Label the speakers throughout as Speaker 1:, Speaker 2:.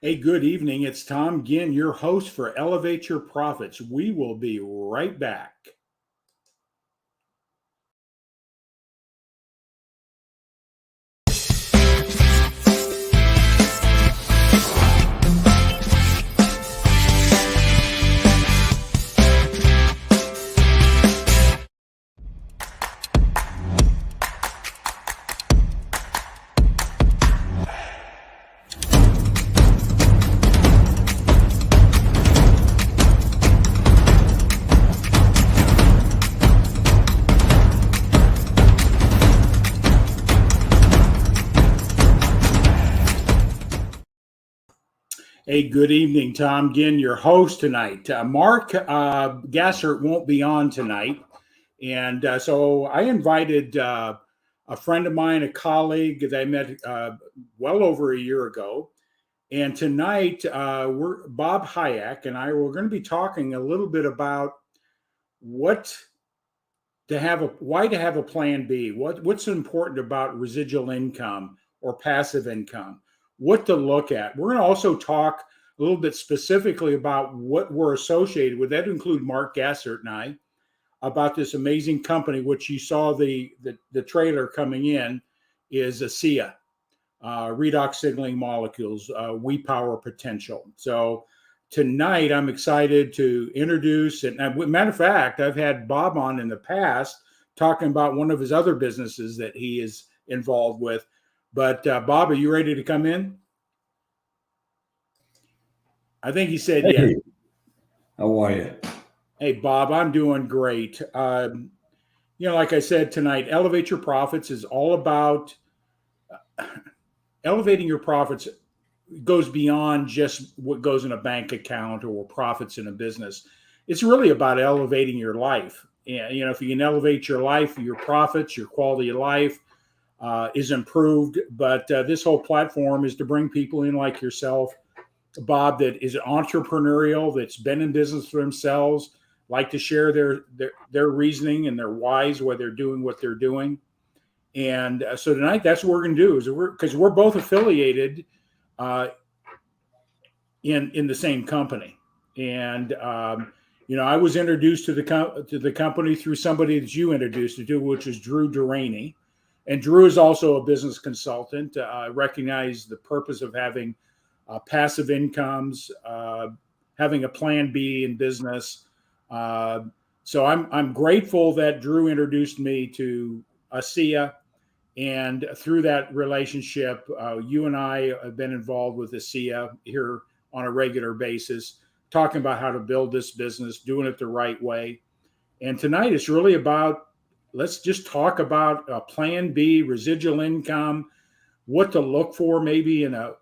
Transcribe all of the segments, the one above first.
Speaker 1: Hey, good evening. It's Tom Ginn, your host for Elevate Your Profits. We will be right back. Hey, good evening, Tom Ginn, your host tonight. Mark Gassert won't be on tonight. And so I invited a friend of mine, a colleague that I met well over a year ago. And tonight, we're Bob Hayek and I we're going to be talking a little bit about what why to have a plan B, what's important about residual income or passive income, what to look at. We're going to also talk a little bit specifically about what we're associated with. That include Mark Gassert and I about this amazing company, which you saw the trailer coming in, is Asea, redox signaling molecules, we power potential. So tonight I'm excited to introduce it. And matter of fact, I've had Bob on in the past talking about one of his other businesses that he is involved with. But Bob, are you ready to come in? I think he said
Speaker 2: Hey,
Speaker 1: yes.
Speaker 2: how are you?
Speaker 1: Hey, Bob, I'm doing great. Like I said tonight, Elevate Your Profits is all about elevating your profits. Goes beyond just what goes in a bank account or profits in a business. It's really about elevating your life. And, if you can elevate your life, your profits, your quality of life is improved. But this whole platform is to bring people in like yourself, Bob, that is entrepreneurial, that's been in business for themselves, like to share their reasoning and their whys, why they're doing what they're doing. And so tonight, that's what we're going to do, is because we're both affiliated uh, in the same company. And I was introduced to the company through somebody that you introduced me to, which is Drew Duraney. And Drew is also a business consultant. Recognize the purpose of having passive incomes, having a plan B in business. So I'm grateful that Drew introduced me to Asea, and through that relationship, you and I have been involved with Asea here on a regular basis, talking about how to build this business, doing it the right way. And tonight it's really about, let's just talk about plan B, residual income, what to look for maybe in a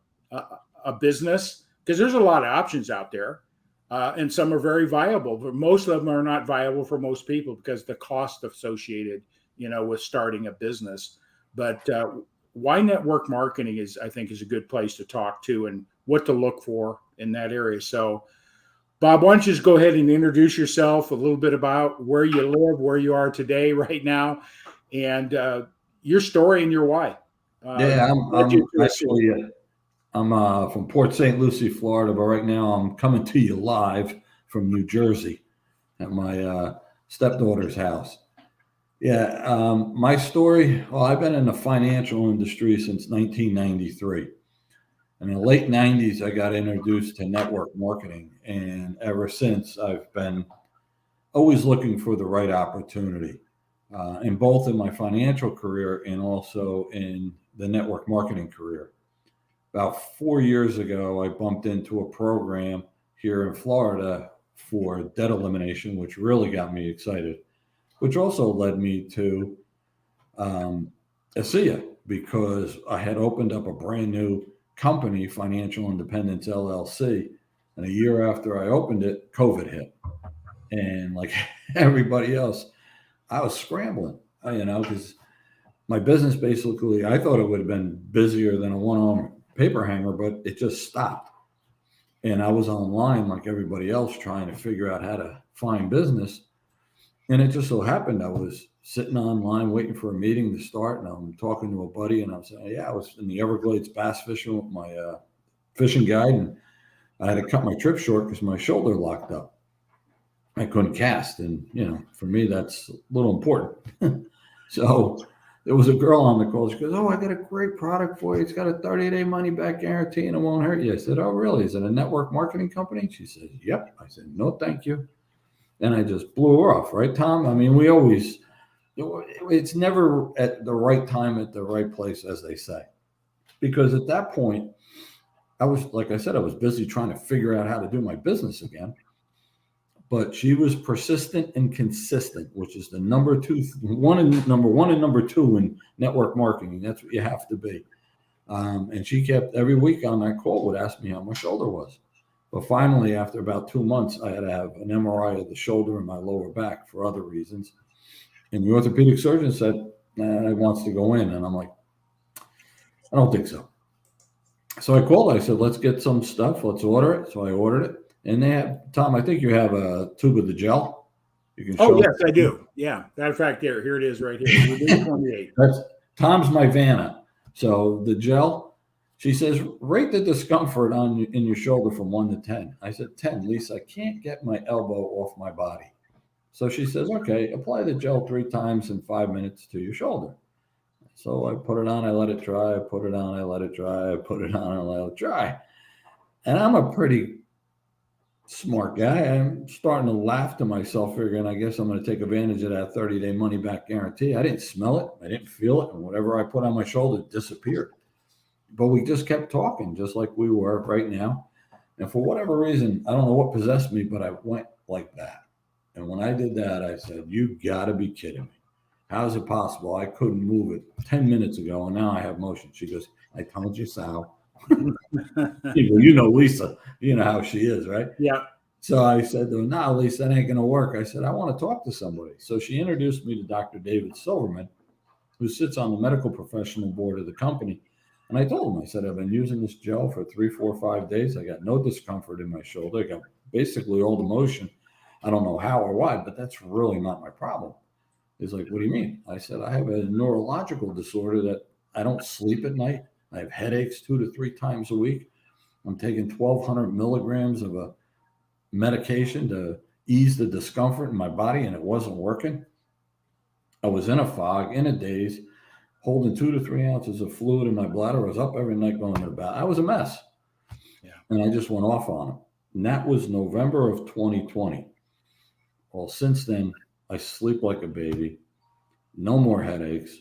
Speaker 1: business, because there's a lot of options out there. And some are very viable, but most of them are not viable for most people because the cost associated, with starting a business. But why network marketing I think, is a good place to talk to and what to look for in that area. So, Bob, why don't you just go ahead and introduce yourself, a little bit about where you live, where you are today, right now, and your story and your why.
Speaker 2: Yeah,
Speaker 1: Led you to a city.
Speaker 2: I'm from Port St. Lucie, Florida, but right now I'm coming to you live from New Jersey at my stepdaughter's house. Yeah, my story. Well, I've been in the financial industry since 1993. In the late 90s, I got introduced to network marketing, and ever since I've been always looking for the right opportunity, in both in my financial career and also in the network marketing career. About 4 years ago, I bumped into a program here in Florida for debt elimination, which really got me excited, which also led me to Asea, because I had opened up a brand new company, Financial Independence LLC. And a year after I opened it, COVID hit. And like everybody else, I was scrambling, because my business basically, I thought it would have been busier than a one-arm paper hanger, but it just stopped. And I was online like everybody else trying to figure out how to find business. And it just so happened I was sitting online waiting for a meeting to start, and I'm talking to a buddy, and I'm saying, yeah, I was in the Everglades bass fishing with my fishing guide, and I had to cut my trip short because my shoulder locked up. I couldn't cast, and for me that's a little important. So there was a girl on the call. She goes, "Oh, I got a great product for you. It's got a 30-day money back guarantee, and it won't hurt you." I said, "Oh, really? Is it a network marketing company?" She said, "Yep." I said, "No, thank you." And I just blew her off, right, Tom? I mean, it's never at the right time at the right place, as they say, because at that point, like I said, I was busy trying to figure out how to do my business again. But she was persistent and consistent, which is the number one and number two in network marketing. That's what you have to be. And she kept every week on that call would ask me how my shoulder was. But finally, after about 2 months, I had to have an MRI of the shoulder and my lower back for other reasons. And the orthopedic surgeon said, "It wants to go in." And I'm like, "I don't think so." So I called. I said, "Let's get some stuff. Let's order it." So I ordered it. And they have, Tom, I think you have a tube of the gel.
Speaker 1: You can show yes, I do. Yeah. Matter of fact, here it is right here. Within 28.
Speaker 2: That's Tom's my Vanna. So the gel, she says, rate the discomfort in your shoulder from 1 to 10. I said, 10, Lisa, I can't get my elbow off my body. So she says, okay, apply the gel 3 times in 5 minutes to your shoulder. So I put it on, I let it dry, I put it on, I let it dry, I put it on, I let it dry. And I'm a pretty smart guy. I'm starting to laugh to myself, figuring I guess I'm going to take advantage of that 30-day money back guarantee. I didn't smell it. I didn't feel it. And whatever I put on my shoulder disappeared. But we just kept talking just like we were right now. And for whatever reason, I don't know what possessed me, but I went like that. And when I did that, I said, "You got to be kidding me. How is it possible? I couldn't move it 10 minutes ago, and now I have motion." She goes, "I told you so." Lisa, you know how she is, right?
Speaker 1: Yeah.
Speaker 2: So I said to her, "No, Lisa, that ain't going to work." I said, "I want to talk to somebody." So she introduced me to Dr. David Silverman, who sits on the medical professional board of the company. And I told him, I said, "I've been using this gel for 3, 4, 5 days. I got no discomfort in my shoulder. I got basically all the motion. I don't know how or why, but that's really not my problem." He's like, "What do you mean?" I said, "I have a neurological disorder that I don't sleep at night. I have headaches 2 to 3 times a week. I'm taking 1,200 milligrams of a medication to ease the discomfort in my body, and it wasn't working. I was in a fog, in a daze, holding 2 to 3 ounces of fluid in my bladder. I was up every night going to the bathroom. I was a mess."
Speaker 1: Yeah.
Speaker 2: And I just went off on him. And that was November of 2020. Well, since then, I sleep like a baby. No more headaches.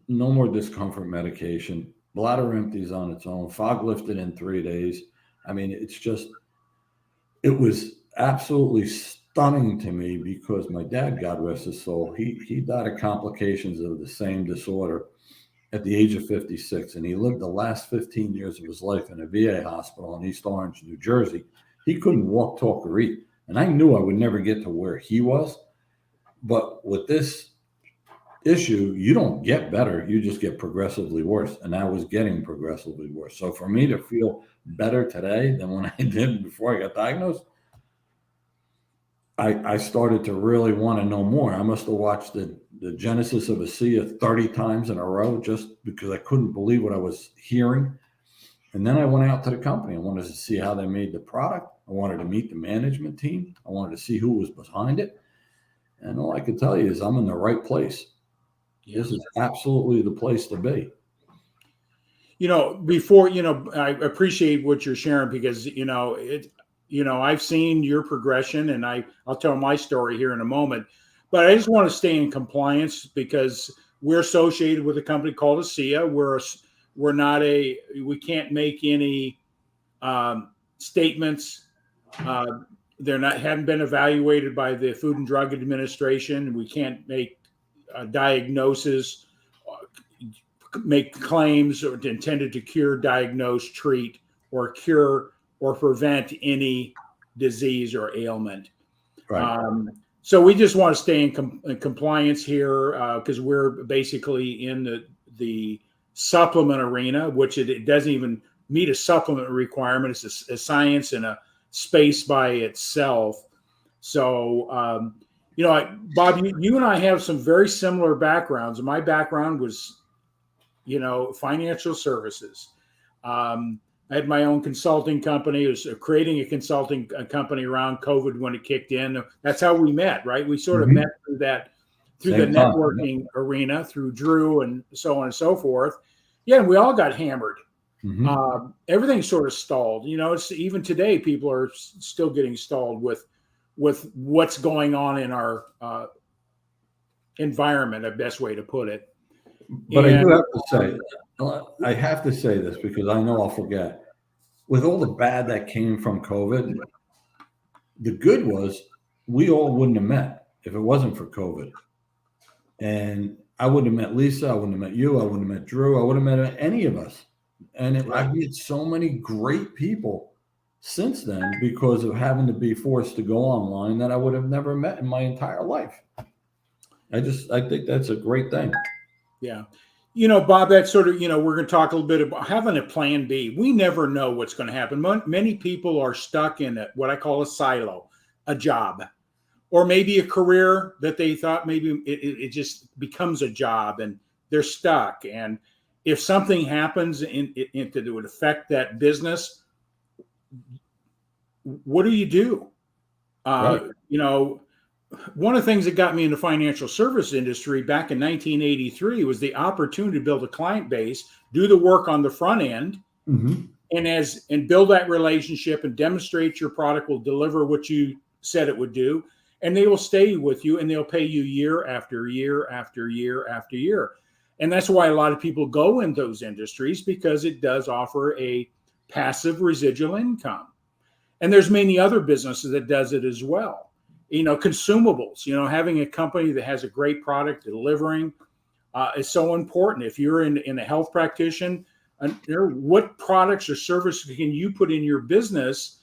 Speaker 2: No more discomfort medication. Bladder empties on its own. Fog lifted in 3 days. I mean, it was absolutely stunning to me because my dad, God rest his soul, he died of complications of the same disorder at the age of 56. And he lived the last 15 years of his life in a VA hospital in East Orange, New Jersey. He couldn't walk, talk, or eat. And I knew I would never get to where he was. But with this issue, you don't get better, you just get progressively worse. And I was getting progressively worse. So for me to feel better today than when I did before I got diagnosed, I started to really want to know more. I must have watched the Genesis of Asea 30 times in a row just because I couldn't believe what I was hearing. And then I went out to the company. I wanted to see how they made the product. I wanted to meet the management team. I wanted to see who was behind it. And all I can tell you is I'm in the right place. This is absolutely the place to be.
Speaker 1: Before, I appreciate what you're sharing because, I've seen your progression, and I'll tell my story here in a moment, but I just want to stay in compliance because we're associated with a company called Asea. We can't make any statements. Haven't been evaluated by the Food and Drug Administration. We can't make diagnosis, make claims intended to cure, diagnose, treat, or cure or prevent any disease or ailment.
Speaker 2: Right.
Speaker 1: So we just want to stay in compliance here because we're basically in the supplement arena, which it doesn't even meet a supplement requirement. It's a science and a space by itself. So, Bob, you and I have some very similar backgrounds. My background was, financial services. I had my own consulting company. I was creating a consulting company around COVID when it kicked in. That's how we met, right? We sort of
Speaker 2: Mhm.
Speaker 1: met through the
Speaker 2: Same time.
Speaker 1: networking arena, through Drew and so on and so forth. Yeah, and we all got hammered.
Speaker 2: Mhm.
Speaker 1: Everything sort of stalled. It's even today people are still getting stalled with what's going on in our environment. A best way to put it.
Speaker 2: But I do
Speaker 1: And
Speaker 2: have to say, I have to say this because I know I'll forget. With all the bad that came from COVID, the good was we all wouldn't have met if it wasn't for COVID. And I wouldn't have met Lisa. I wouldn't have met you. I wouldn't have met Drew. I wouldn't have met any of us. And I've met so many great people since then because of having to be forced to go online that I would have never met in my entire life. I think that's a great thing.
Speaker 1: yeah. Bob, that's sort of, we're going to talk a little bit about having a plan B. We never know what's going to happen. Many people are stuck in what I call a silo, a job, or maybe a career that they thought maybe it just becomes a job and they're stuck. And if something happens that would affect that business, what do you do?
Speaker 2: Right.
Speaker 1: One of the things that got me in the financial service industry back in 1983 was the opportunity to build a client base, do the work on the front end,
Speaker 2: Mm-hmm.
Speaker 1: and build that relationship and demonstrate your product will deliver what you said it would do, and they will stay with you and they'll pay you year after year after year after year. And that's why a lot of people go in those industries, because it does offer a passive residual income. And there's many other businesses that does it as well. Consumables, having a company that has a great product delivering is so important. If you're in a health practitioner, what products or services can you put in your business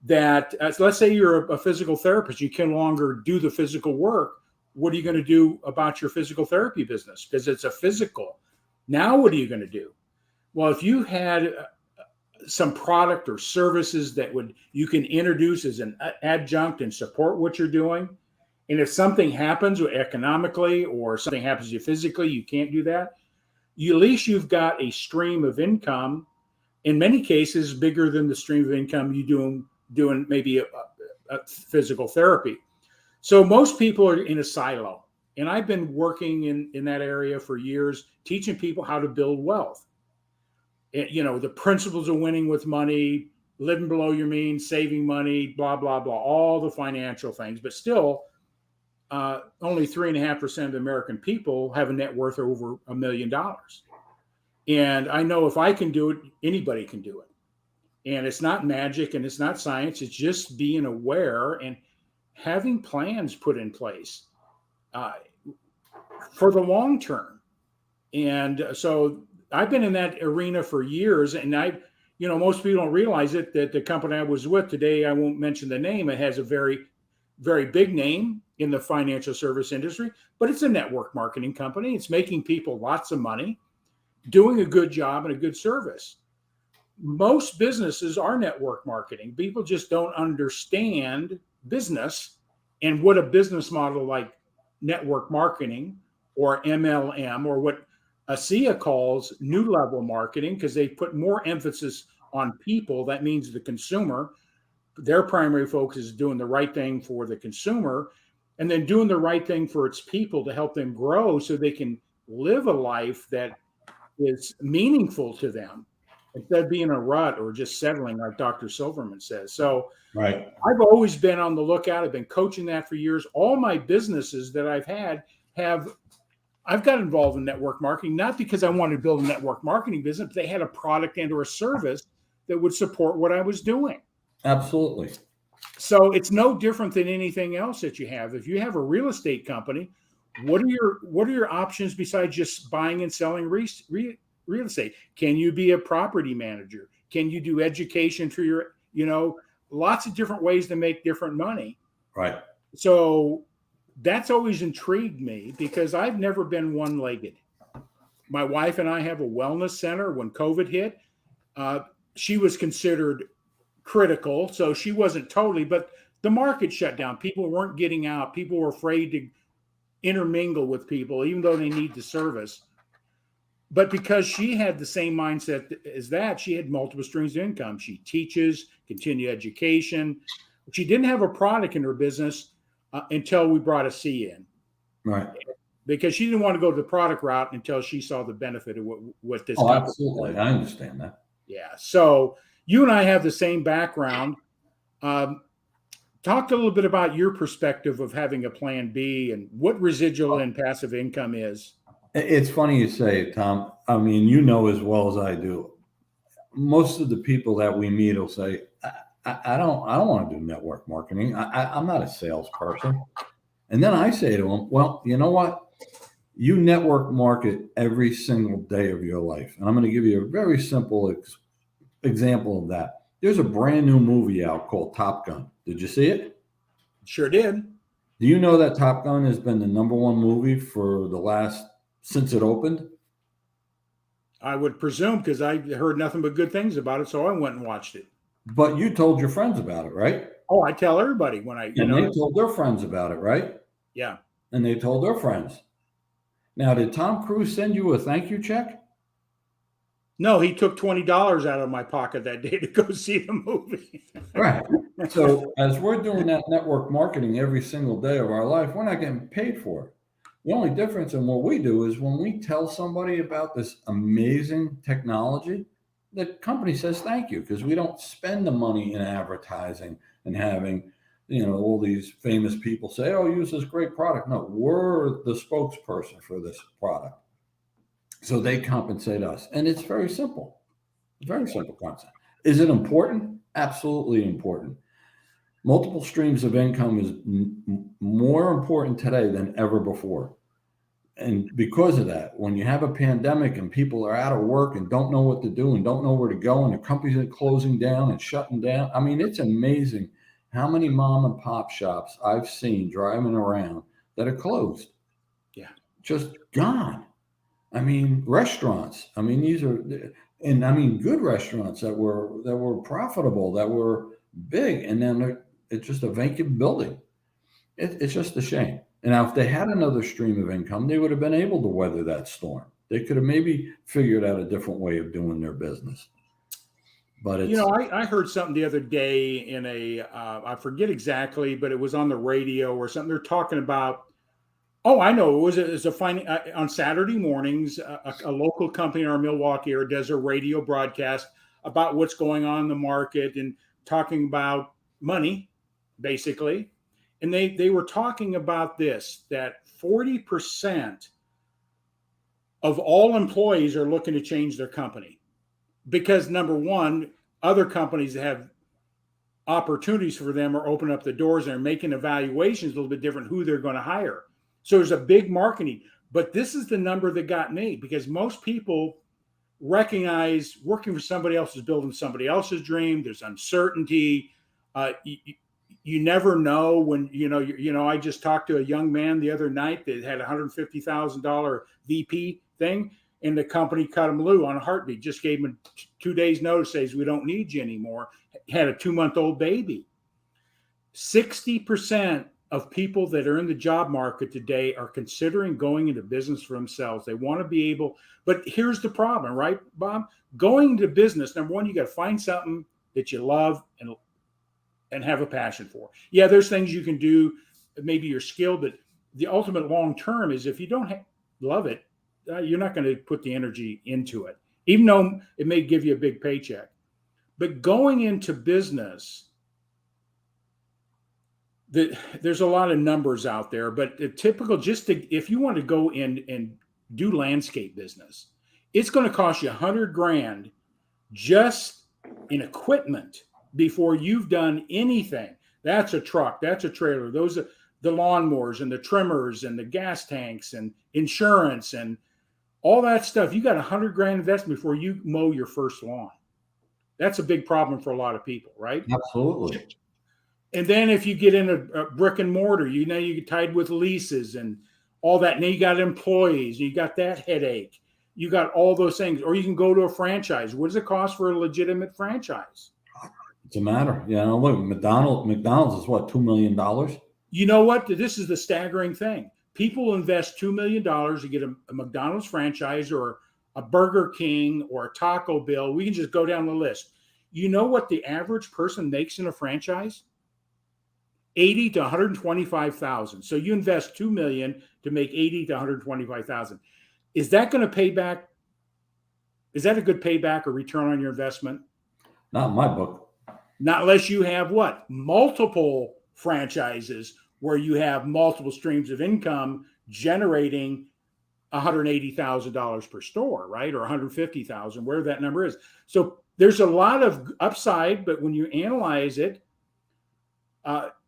Speaker 1: that, let's say you're a physical therapist, you can no longer do the physical work. What are you going to do about your physical therapy business? Because it's a physical. Now, what are you going to do? Well, if you had some product or services that you can introduce as an adjunct and support what you're doing. And if something happens economically or something happens to you physically, you can't do that. At least you've got a stream of income, in many cases bigger than the stream of income you doing maybe a physical therapy. So most people are in a silo. And I've been working in that area for years, teaching people how to build wealth. The principles of winning with money, living below your means, saving money, blah, blah, blah, all the financial things. But still, only 3.5% of the American people have a net worth over $1 million. And I know if I can do it, anybody can do it. And it's not magic and it's not science. It's just being aware and having plans put in place for the long term. And so I've been in that arena for years, and most people don't realize it, that the company I was with today, I won't mention the name, it has a very, very big name in the financial service industry, but it's a network marketing company. It's making people lots of money, doing a good job and a good service. Most businesses are network marketing. People just don't understand business and what a business model like network marketing or MLM, or what Asea calls new level marketing, because they put more emphasis on people. That means the consumer. Their primary focus is doing the right thing for the consumer, and then doing the right thing for its people to help them grow so they can live a life that is meaningful to them, instead of being a rut or just settling, like Dr. Silverman says. So
Speaker 2: Right.
Speaker 1: I've always been on the lookout. I've been coaching that for years. All my businesses that I've had I've got involved in network marketing, not because I wanted to build a network marketing business, but they had a product and or a service that would support what I was doing.
Speaker 2: Absolutely.
Speaker 1: So it's no different than anything else that you have. If you have a real estate company, what are your options besides just buying and selling real estate? Can you be a property manager? Can you do education for your, lots of different ways to make different money.
Speaker 2: Right.
Speaker 1: So that's always intrigued me, because I've never been one-legged. My wife and I have a wellness center. When COVID hit, she was considered critical, so she wasn't totally, but the market shut down. People weren't getting out. People were afraid to intermingle with people, even though they need the service. But because she had the same mindset as that, she had multiple streams of income. She teaches, continued education. She didn't have a product in her business until we brought Asea in.
Speaker 2: Right.
Speaker 1: Because she didn't want to go the product route until she saw the benefit of what this
Speaker 2: Oh,
Speaker 1: company
Speaker 2: absolutely.
Speaker 1: was.
Speaker 2: I understand that.
Speaker 1: Yeah. So you and I have the same background. Talk a little bit about your perspective of having a plan B and what residual and passive income is.
Speaker 2: It's funny you say it, Tom. I mean, you know as well as I do. Most of the people that we meet will say, I don't want to do network marketing. I'm not a salesperson. And then I say to them, well, you know what? You network market every single day of your life. And I'm going to give you a very simple example of that. There's a brand new movie out called Top Gun. Did you see it?
Speaker 1: Sure did.
Speaker 2: Do you know that Top Gun has been the #1 movie for since it opened?
Speaker 1: I would presume, because I heard nothing but good things about it, so I went and watched it.
Speaker 2: But you told your friends about it, right?
Speaker 1: Oh, I tell everybody when
Speaker 2: They told their friends about it, right?
Speaker 1: Yeah.
Speaker 2: And they told their friends. Now, did Tom Cruise send you a thank you check?
Speaker 1: No, he took $20 out of my pocket that day to go see the movie.
Speaker 2: Right. So as we're doing that network marketing every single day of our life, we're not getting paid for it. The only difference in what we do is when we tell somebody about this amazing technology, the company says thank you, because we don't spend the money in advertising and having, all these famous people say, oh, use this great product. No, we're the spokesperson for this product. So they compensate us. And it's very simple. Very simple concept. Is it important? Absolutely important. Multiple streams of income is more important today than ever before. And because of that, when you have a pandemic and people are out of work and don't know what to do and don't know where to go, and the companies are closing down and shutting down, I mean, it's amazing how many mom and pop shops I've seen driving around that are closed.
Speaker 1: Yeah.
Speaker 2: Just gone. I mean, restaurants. I mean, good restaurants that were profitable, that were big, and then it's just a vacant building. It's just a shame. And now, if they had another stream of income, they would have been able to weather that storm. They could have maybe figured out a different way of doing their business. But
Speaker 1: I heard something the other day in I forget exactly, but it was on the radio or something. They're talking about. Oh, I know. It was on Saturday mornings, a local company in our Milwaukee area does a radio broadcast about what's going on in the market and talking about money, basically. And they were talking about this, that 40% of all employees are looking to change their company because, number one, other companies have opportunities for them or open up the doors and are making evaluations a little bit different who they're going to hire. So there's a big marketing, but this is the number that got me, because most people recognize working for somebody else is building somebody else's dream. There's uncertainty. You never know when, I just talked to a young man the other night that had $150,000 VP thing, and the company cut him loose on a heartbeat, just gave him 2 days notice, says, we don't need you anymore. Had a 2-month-old baby. 60% of people that are in the job market today are considering going into business for themselves. They want to be able, but here's the problem, right, Bob? Going into business, number one, you got to find something that you love and have a passion for. Yeah, there's things you can do, maybe you're skilled, but the ultimate long term is if you don't love it, you're not going to put the energy into it, even though it may give you a big paycheck. But going into business, there's a lot of numbers out there, but the typical, if you want to go in and do landscape business, it's going to cost you $100,000 just in equipment before you've done anything. That's a truck, that's a trailer, those are the lawnmowers and the trimmers and the gas tanks and insurance and all that stuff. You got $100,000 investment before you mow your first lawn. That's a big problem for a lot of people, right?
Speaker 2: Absolutely.
Speaker 1: And then if you get in a brick and mortar, you get tied with leases and all that. And then you got employees, you got that headache. You got all those things. Or you can go to a franchise. What does it cost for a legitimate franchise?
Speaker 2: It's a matter. Look, McDonald's is what, $2 million?
Speaker 1: You know what? This is the staggering thing. People invest $2 million to get a McDonald's franchise or a Burger King or a Taco Bell. We can just go down the list. You know what the average person makes in a franchise? 80 to 125,000. So you invest 2 million to make 80 to 125,000. Is that going to pay back? Is that a good payback or return on your investment?
Speaker 2: Not in my book.
Speaker 1: Not unless you have what? Multiple franchises where you have multiple streams of income generating $180,000 per store, right? Or 150,000, where that number is. So there's a lot of upside, but when you analyze it,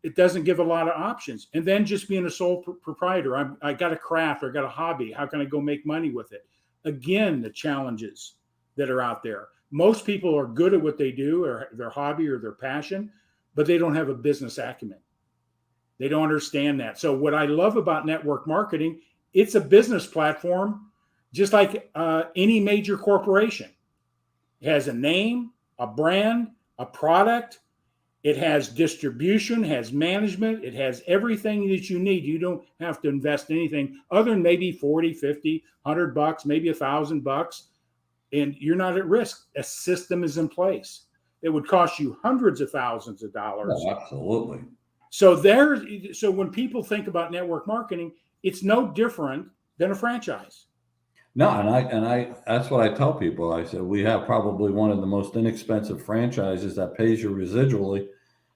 Speaker 1: it doesn't give a lot of options. And then just being a sole proprietor, I got a craft or I got a hobby. How can I go make money with it? Again, the challenges that are out there. Most people are good at what they do or their hobby or their passion, but they don't have a business acumen. They don't understand that. So what I love about network marketing, it's a business platform, just like any major corporation. It has a name, a brand, a product. It has distribution, has management. It has everything that you need. You don't have to invest anything other than maybe 40, 50, $100, maybe $1,000. And you're not at risk. A system is in place. It would cost you hundreds of thousands of dollars.
Speaker 2: Oh, absolutely.
Speaker 1: So when people think about network marketing, it's no different than a franchise.
Speaker 2: No, and I that's what I tell people. I said we have probably one of the most inexpensive franchises that pays you residually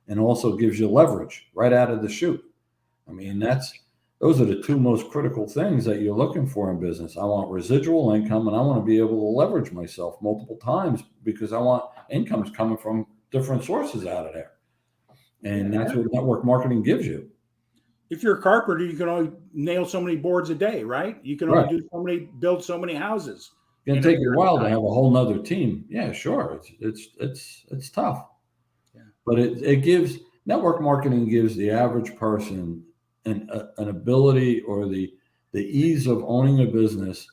Speaker 2: and also gives you leverage right out of the chute. I mean, those are the two most critical things that you're looking for in business. I want residual income and I want to be able to leverage myself multiple times because I want incomes coming from different sources out of there. And that's what network marketing gives you.
Speaker 1: If you're a carpenter, you can only nail so many boards a day, right? You can only build so many houses.
Speaker 2: It's going to take you a while to have a whole nother team. Yeah, sure. It's tough. Yeah. But it gives network marketing gives the average person an ability or the ease of owning a business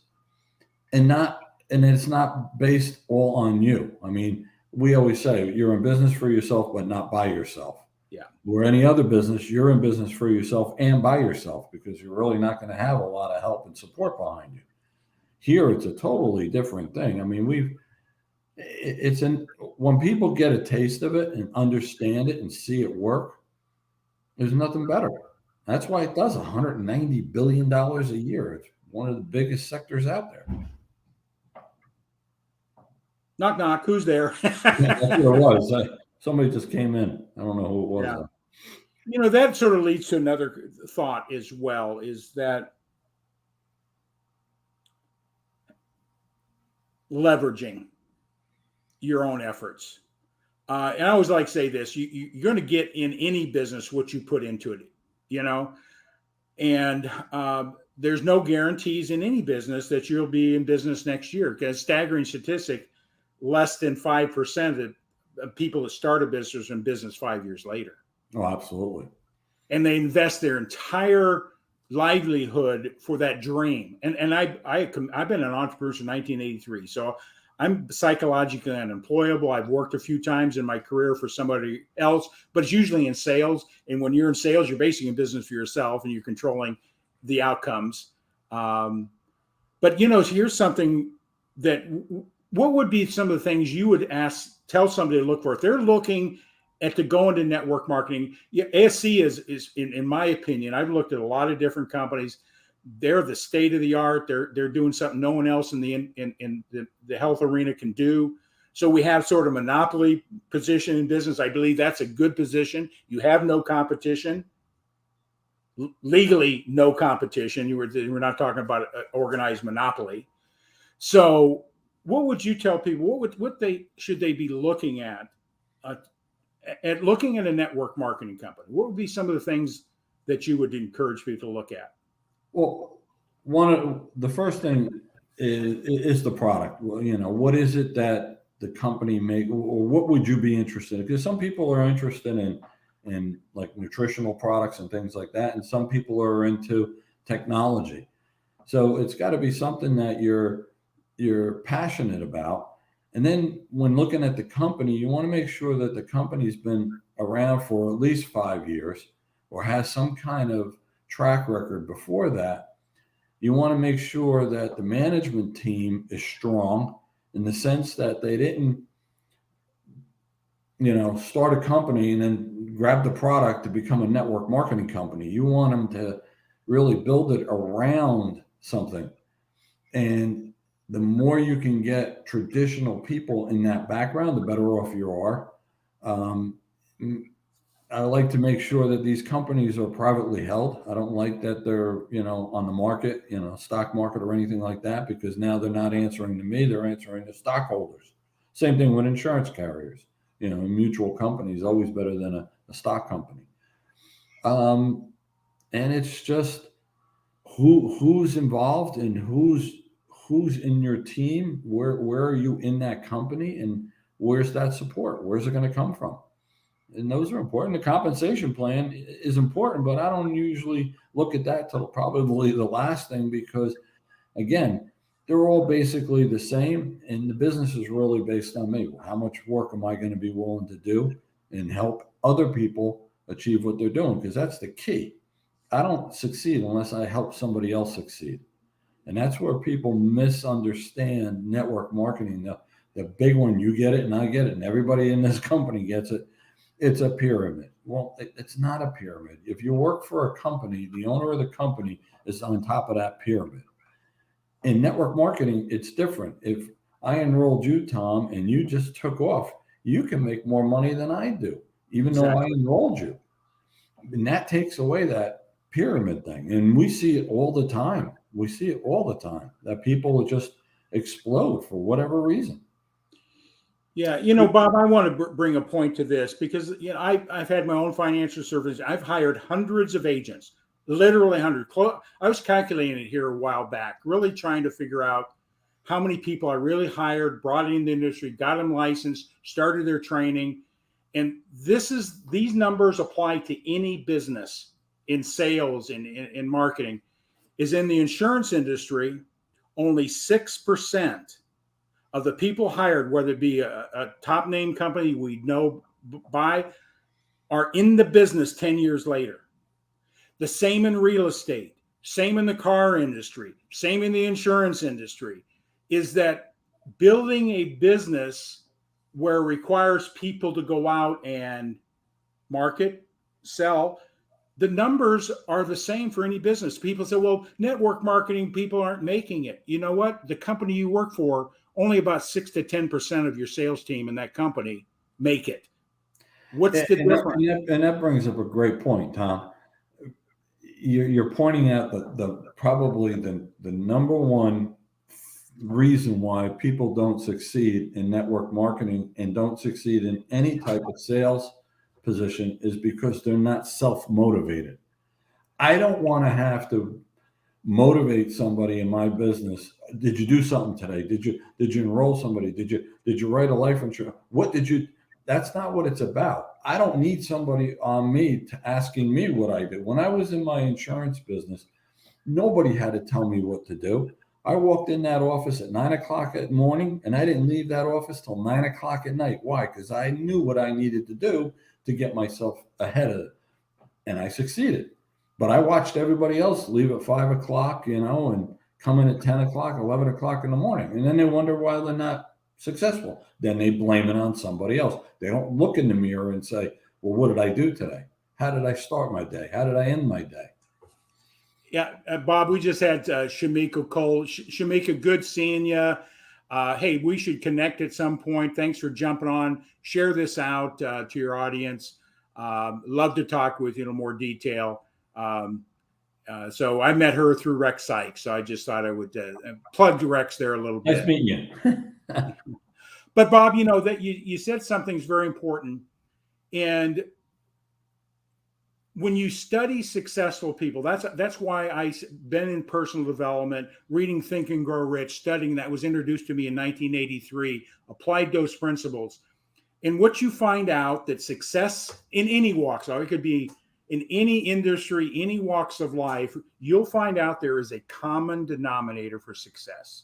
Speaker 2: and it's not based all on you. I mean, we always say you're in business for yourself, but not by yourself.
Speaker 1: Yeah.
Speaker 2: Where any other business, you're in business for yourself and by yourself because you're really not going to have a lot of help and support behind you. Here, it's a totally different thing. I mean, when people get a taste of it and understand it and see it work, there's nothing better. That's why it does $190 billion a year. It's one of the biggest sectors out there.
Speaker 1: Knock, knock. Who's there?
Speaker 2: That's what it was. Somebody just came in. I don't know who it was.
Speaker 1: Yeah. You know, that sort of leads to another thought as well, is that leveraging your own efforts. And I always like to say this, you're going to get in any business what you put into it, you know, and there's no guarantees in any business that you'll be in business next year. Because staggering statistic, less than 5% of people that start a business are in business 5 years later.
Speaker 2: Oh, absolutely.
Speaker 1: And they invest their entire livelihood for that dream. And I've been an entrepreneur since 1983. So I'm psychologically unemployable. I've worked a few times in my career for somebody else, but it's usually in sales. And when you're in sales, you're basically in business for yourself and you're controlling the outcomes. But, you know, here's something that, what would be some of the things you would tell somebody to look for if they're looking at to go into network marketing? Yeah, Asea is in my opinion, I've looked at a lot of different companies. They're the state of the art. They're doing something no one else in the health arena can do. So we have sort of monopoly position in business. I believe that's a good position. You have no competition. Legally, no competition. We're not talking about an organized monopoly. So what would you tell people? What should they be looking at looking at a network marketing company? What would be some of the things that you would encourage people to look at?
Speaker 2: Well, the first thing is the product. Well, you know, what is it that the company make, or what would you be interested in? Because some people are interested in like nutritional products and things like that, and some people are into technology. So it's got to be something that you're passionate about. And then when looking at the company, you want to make sure that the company's been around for at least 5 years or has some kind of track record before that. You want to make sure that the management team is strong in the sense that they didn't, start a company and then grab the product to become a network marketing company. You want them to really build it around something. And the more you can get traditional people in that background, the better off you are. I like to make sure that these companies are privately held. I don't like that they're, on the market, stock market or anything like that, because now they're not answering to me, they're answering to stockholders. Same thing with insurance carriers. A mutual company is always better than a stock company. And it's just who's involved and who's in your team, where are you in that company, and where's that support? Where's it going to come from? And those are important. The compensation plan is important, but I don't usually look at that till probably the last thing, because again, they're all basically the same, and the business is really based on me. How much work am I going to be willing to do and help other people achieve what they're doing? Because that's the key. I don't succeed unless I help somebody else succeed. And that's where people misunderstand network marketing. The big one, you get it and I get it, and everybody in this company gets it. It's a pyramid. Well, it's not a pyramid. If you work for a company, the owner of the company is on top of that pyramid. In network marketing, it's different. If I enrolled you, Tom, and you just took off, you can make more money than I do, even though I enrolled you. And that takes away that pyramid thing. And we see it all the time. That people will just explode for whatever reason.
Speaker 1: Yeah, Bob, I want to bring a point to this, because I've had my own financial service. I've hired hundreds of agents, literally hundreds. I was calculating it here a while back, really trying to figure out how many people I really hired, brought in the industry, got them licensed, started their training. And these numbers apply to any business in sales and in marketing. Is in the insurance industry, only 6% of the people hired, whether it be a top name company we know by, are in the business 10 years later. The same in real estate, same in the car industry, same in the insurance industry, is that building a business where it requires people to go out and market, sell, the numbers are the same for any business. People say, well, network marketing, people aren't making it. You know what? The company you work for, only about 6 to 10% of your sales team in that company make it. What's the difference?
Speaker 2: And that brings up a great point, Tom. You're pointing out probably the number one reason why people don't succeed in network marketing and don't succeed in any type of sales position is because they're not self-motivated. I don't want to have to motivate somebody in my business. Did you do something today? Did you enroll somebody? Did you write a life insurance? That's not what it's about. I don't need somebody on me asking me what I did. When I was in my insurance business, nobody had to tell me what to do. I walked in that office at 9:00 in the morning, and I didn't leave that office till 9:00 at night. Why? Because I knew what I needed to do to get myself ahead of it, and I succeeded. But I watched everybody else leave at 5:00, and come in at 10:00, 11:00 in the morning, and then they wonder why they're not successful. Then they blame it on somebody else. They don't look in the mirror and say, well, what did I do today? How did I start my day? How did I end my day?
Speaker 1: Yeah, Bob, we just had Shamika Cole. Shamika, good seeing you. Hey, we should connect at some point. Thanks for jumping on. Share this out to your audience. Love to talk with you in more detail. So I met her through Rex Sykes. So I just thought I would plug Rex there a little bit.
Speaker 2: Nice meeting you.
Speaker 1: But Bob, that you said something's very important. And when you study successful people, that's why I've been in personal development, reading Think and Grow Rich, studying that was introduced to me in 1983, applied those principles. And what you find out that success in any walks, so it could be in any industry, any walks of life, you'll find out there is a common denominator for success.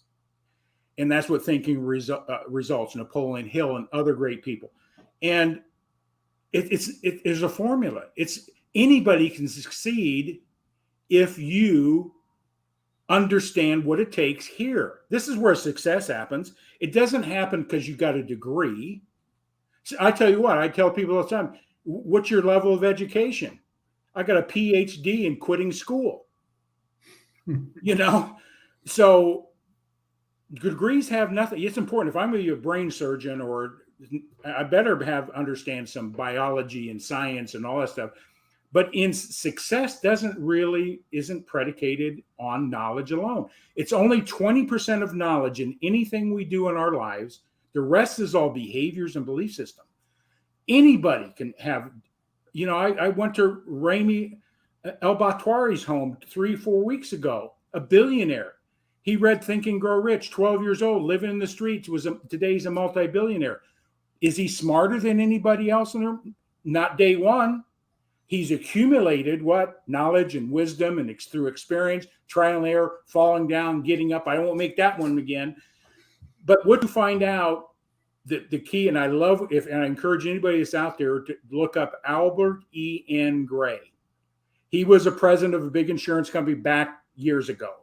Speaker 1: And that's what thinking results, Napoleon Hill and other great people. And there's a formula. It's anybody can succeed if you understand what it takes here. This is where success happens. It doesn't happen because you got a degree. So I tell you what, I tell people all the time, what's your level of education? I got a PhD in quitting school. You know, so degrees have nothing. It's important. If I'm going to be a brain surgeon, or I better understand some biology and science and all that stuff. But in success isn't predicated on knowledge alone. It's only 20% of knowledge in anything we do in our lives. The rest is all behaviors and belief system. Anybody can have, I went to Rami El Batwari's home 3-4 weeks ago, a billionaire. He read Think and Grow Rich, 12 years old, living in the streets, today's a multi-billionaire. Is he smarter than anybody else in there? Not day one. He's accumulated what? Knowledge and wisdom, and through experience, trial and error, falling down, getting up. I won't make that one again. But what you find out, the key, and I encourage anybody that's out there to look up Albert E.N. Gray. He was a president of a big insurance company back years ago.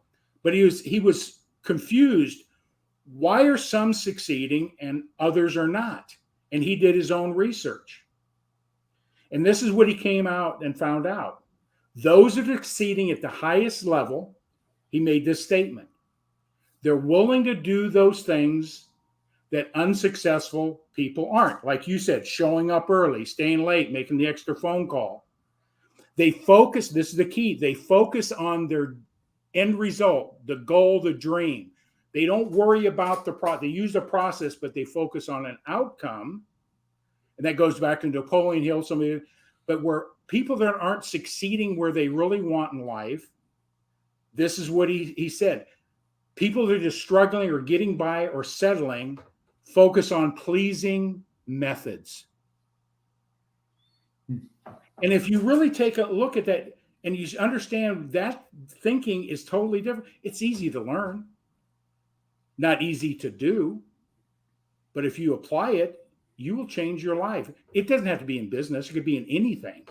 Speaker 1: But he was confused. Why are some succeeding and others are not? And he did his own research. And this is what he came out and found out. Those that are succeeding at the highest level, he made this statement. They're willing to do those things that unsuccessful people aren't. Like you said, showing up early, staying late, making the extra phone call. They focus, this is the key, they focus on their end result, the goal, the dream. They don't worry about they use the process, but they focus on an outcome. And that goes back to Napoleon Hill, but where people that aren't succeeding where they really want in life, this is what he said. People that are just struggling or getting by or settling focus on pleasing methods. And if you really take a look at that and you understand that thinking is totally different, it's easy to learn, not easy to do. But if you apply it, you will change your life. It doesn't have to be in business. It could be in anything.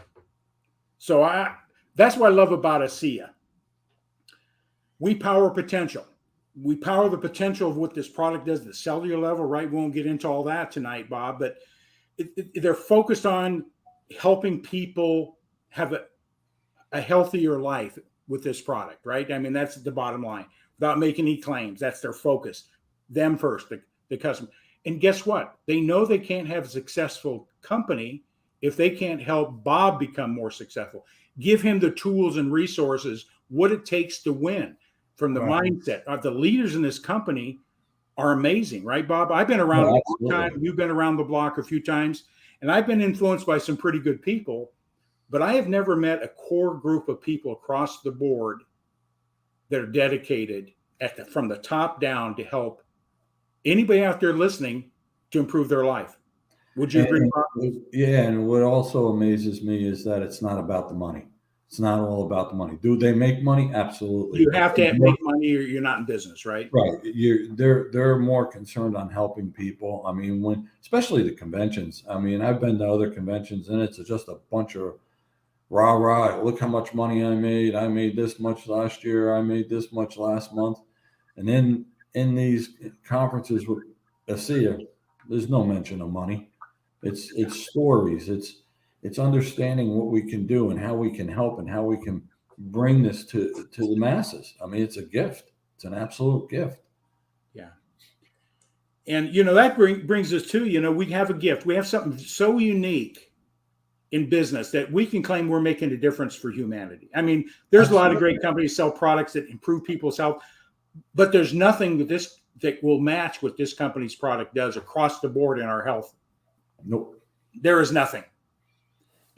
Speaker 1: So that's what I love about Asea. We power potential. We power the potential of what this product does at the cellular level, right? We won't get into all that tonight, Bob, but they're focused on helping people have a healthier life with this product, right? I mean, that's the bottom line. Without making any claims, that's their focus. Them first, the customer. And guess what? They know they can't have a successful company if they can't help Bob become more successful. Give him the tools and resources, what it takes to win from the mindset. The leaders in this company are amazing, right, Bob? I've been around a long time. You've been around the block a few times, and I've been influenced by some pretty good people, but I have never met a core group of people across the board that are dedicated from the top down to help anybody out there listening to improve their life. Would you agree, Bob?
Speaker 2: Yeah, and what also amazes me is that it's not about the money. It's not all about the money. Do they make money? Absolutely.
Speaker 1: You have to make money or you're not in business, right?
Speaker 2: Right. They're more concerned on helping people. I mean, especially the conventions. I mean, I've been to other conventions and it's just a bunch of rah. Look how much money I made. I made this much last year. I made this much last month. And then in these conferences with Asea, there's no mention of money. It's stories. It's understanding what we can do and how we can help and how we can bring this to the masses. I mean, it's a gift. It's an absolute gift.
Speaker 1: Yeah. And, that brings us to, we have a gift. We have something so unique in business that we can claim we're making a difference for humanity. I mean, there's a lot of great companies sell products that improve people's health, but there's nothing that will match what this company's product does across the board in our health.
Speaker 2: Nope.
Speaker 1: There is nothing.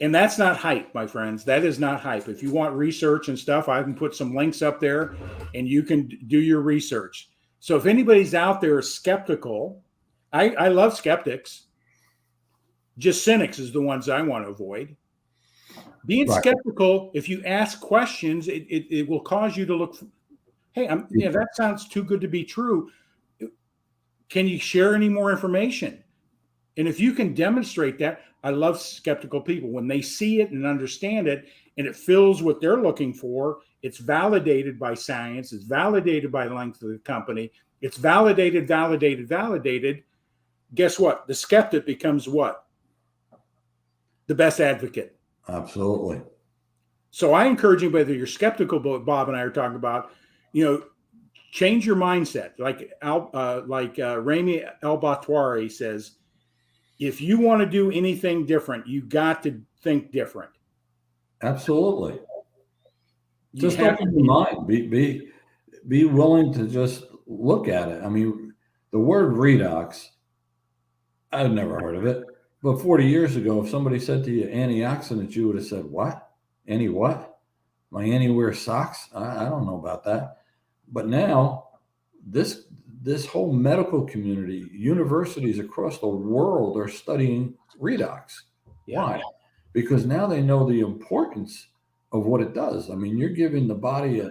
Speaker 1: And that's not hype, my friends. That is not hype. If you want research and stuff, I can put some links up there and you can do your research. So if anybody's out there skeptical, I love skeptics. Just cynics is the ones I want to avoid. Being skeptical, if you ask questions, it will cause you to look, hey, that sounds too good to be true. Can you share any more information? And if you can demonstrate that, I love skeptical people when they see it and understand it and it fills what they're looking for. It's validated by science. It's validated by the length of the company. It's validated. Guess what? The skeptic becomes what? The best advocate.
Speaker 2: Absolutely.
Speaker 1: So I encourage you, whether you're skeptical, but Bob and I are talking about, change your mindset. Like Rami El-Batwari says, if you want to do anything different, you got to think different.
Speaker 2: Absolutely. Just open your mind. Be willing to just look at it. I mean, the word redox, I've never heard of it. But 40 years ago, if somebody said to you antioxidants, you would have said, what? Any what? My auntie wears socks? I don't know about that. But now, this whole medical community, universities across the world are studying redox.
Speaker 1: Yeah.
Speaker 2: Why? Because now they know the importance of what it does. I mean, you're giving the body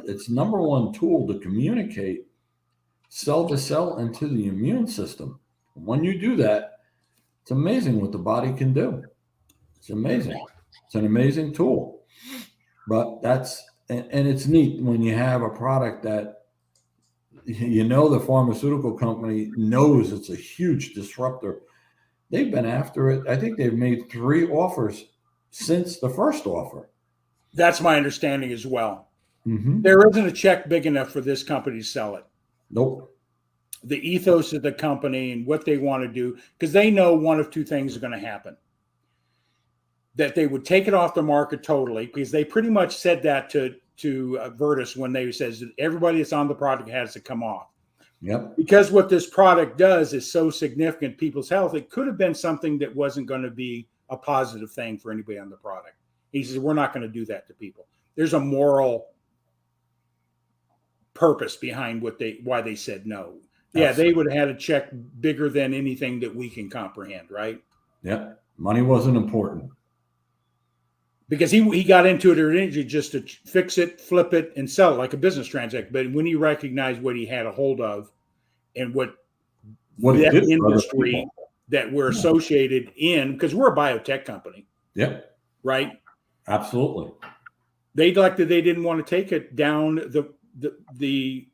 Speaker 2: its number one tool to communicate cell to cell and to the immune system. When you do that, it's amazing what the body can do. It's amazing. It's an amazing tool. But and it's neat when you have a product that, the pharmaceutical company knows it's a huge disruptor. They've been after it. I think they've made 3 offers since the first offer.
Speaker 1: That's my understanding as well.
Speaker 2: Mm-hmm.
Speaker 1: There isn't a check big enough for this company to sell it.
Speaker 2: Nope.
Speaker 1: The ethos of the company and what they want to do, because they know one of 2 things are going to happen. That they would take it off the market totally, because they pretty much said that to Virtus when they says that everybody that's on the product has to come off.
Speaker 2: Yep.
Speaker 1: Because what this product does is so significant people's health, it could have been something that wasn't going to be a positive thing for anybody on the product. He says, we're not going to do that to people. There's a moral purpose behind why they said no. Yeah,
Speaker 2: Absolutely.
Speaker 1: they would have had a check bigger than anything that we can comprehend, right?
Speaker 2: Yeah, money wasn't important.
Speaker 1: Because he got into it originally just to fix it, flip it, and sell it like a business transaction. But when he recognized what he had a hold of and what that industry that we're associated in, because we're a biotech company.
Speaker 2: Yep.
Speaker 1: Right?
Speaker 2: Absolutely.
Speaker 1: They didn't want to take it down the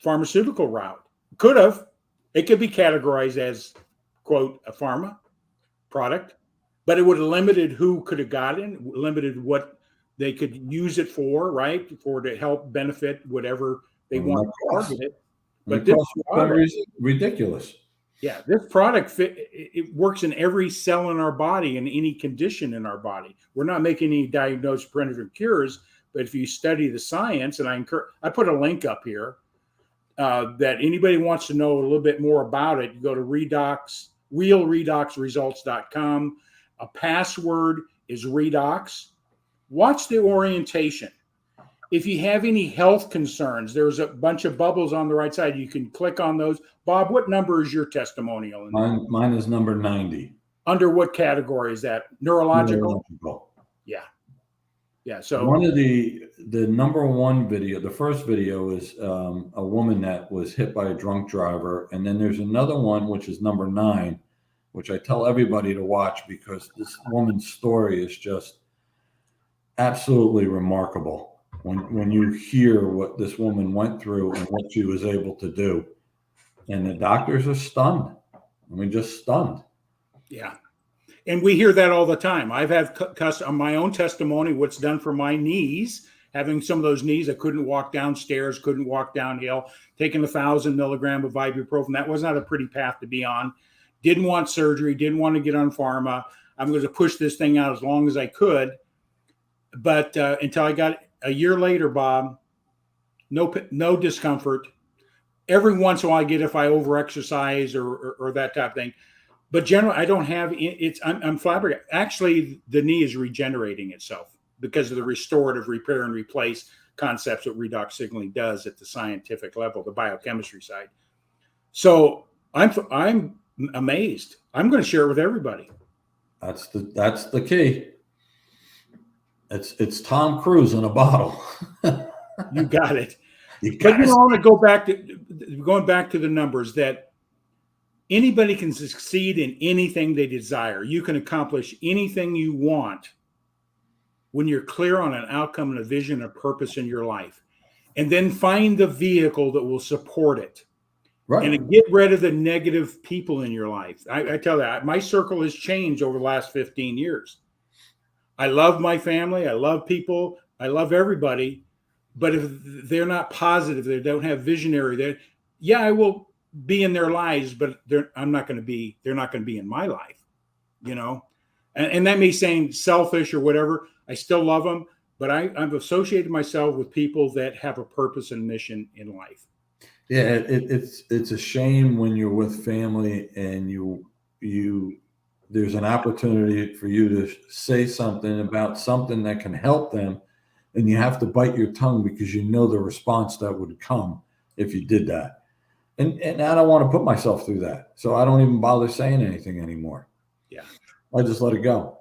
Speaker 1: pharmaceutical route. Could have. It could be categorized as, quote, a pharma product, but it would have limited who could have gotten, limited what they could use it for, right? To help benefit whatever they want to target it.
Speaker 2: But this product is ridiculous.
Speaker 1: Yeah, this product it works in every cell in our body and any condition in our body. We're not making any diagnosed preventative cures, but if you study the science, and I put a link up here that anybody wants to know a little bit more about it, you go to realredoxresults.com. A password is redox. Watch the orientation. If you have any health concerns, there's a bunch of bubbles on the right side. You can click on those. Bob, what number is your testimonial?
Speaker 2: Mine is number 90.
Speaker 1: Under what category is that? Neurological? Yeah. Yeah. So
Speaker 2: one of the number one video, the first video is a woman that was hit by a drunk driver. And then there's another one, which is number 9, which I tell everybody to watch because this woman's story is just absolutely remarkable. When you hear what this woman went through and what she was able to do. And the doctors are stunned. I mean, just stunned.
Speaker 1: Yeah. And we hear that all the time. I've had my own testimony, what's done for my knees, having some of those knees. I couldn't walk downstairs, couldn't walk downhill, taking 1,000 milligrams of ibuprofen. That was not a pretty path to be on. Didn't want surgery, didn't want to get on pharma. I'm going to push this thing out as long as I could. But until I got a year later, Bob, no discomfort. Every once in a while I get if I overexercise or that type of thing. But generally, I don't have it's. I'm flabbergasted. Actually, the knee is regenerating itself because of the restorative repair and replace concepts that redox signaling does at the scientific level, the biochemistry side. So I'm amazed. I'm going to share it with everybody.
Speaker 2: That's the key. It's Tom Cruise in a bottle.
Speaker 1: You got it. But I want to go back to the numbers that anybody can succeed in anything they desire. You can accomplish anything you want when you're clear on an outcome and a vision, a purpose in your life, and then find the vehicle that will support it.
Speaker 2: Right.
Speaker 1: And get rid of the negative people in your life. I tell that my circle has changed over the last 15 years. I love my family. I love people. I love everybody. But if they're not positive, they don't have visionary, yeah, I will be in their lives, but they're not going to be in my life, you know? And that may seem selfish or whatever. I still love them, but I've associated myself with people that have a purpose and mission in life.
Speaker 2: Yeah, it's a shame when you're with family and there's an opportunity for you to say something about something that can help them, and you have to bite your tongue because you know the response that would come if you did that. And I don't want to put myself through that, so I don't even bother saying anything anymore.
Speaker 1: Yeah,
Speaker 2: I just let it go.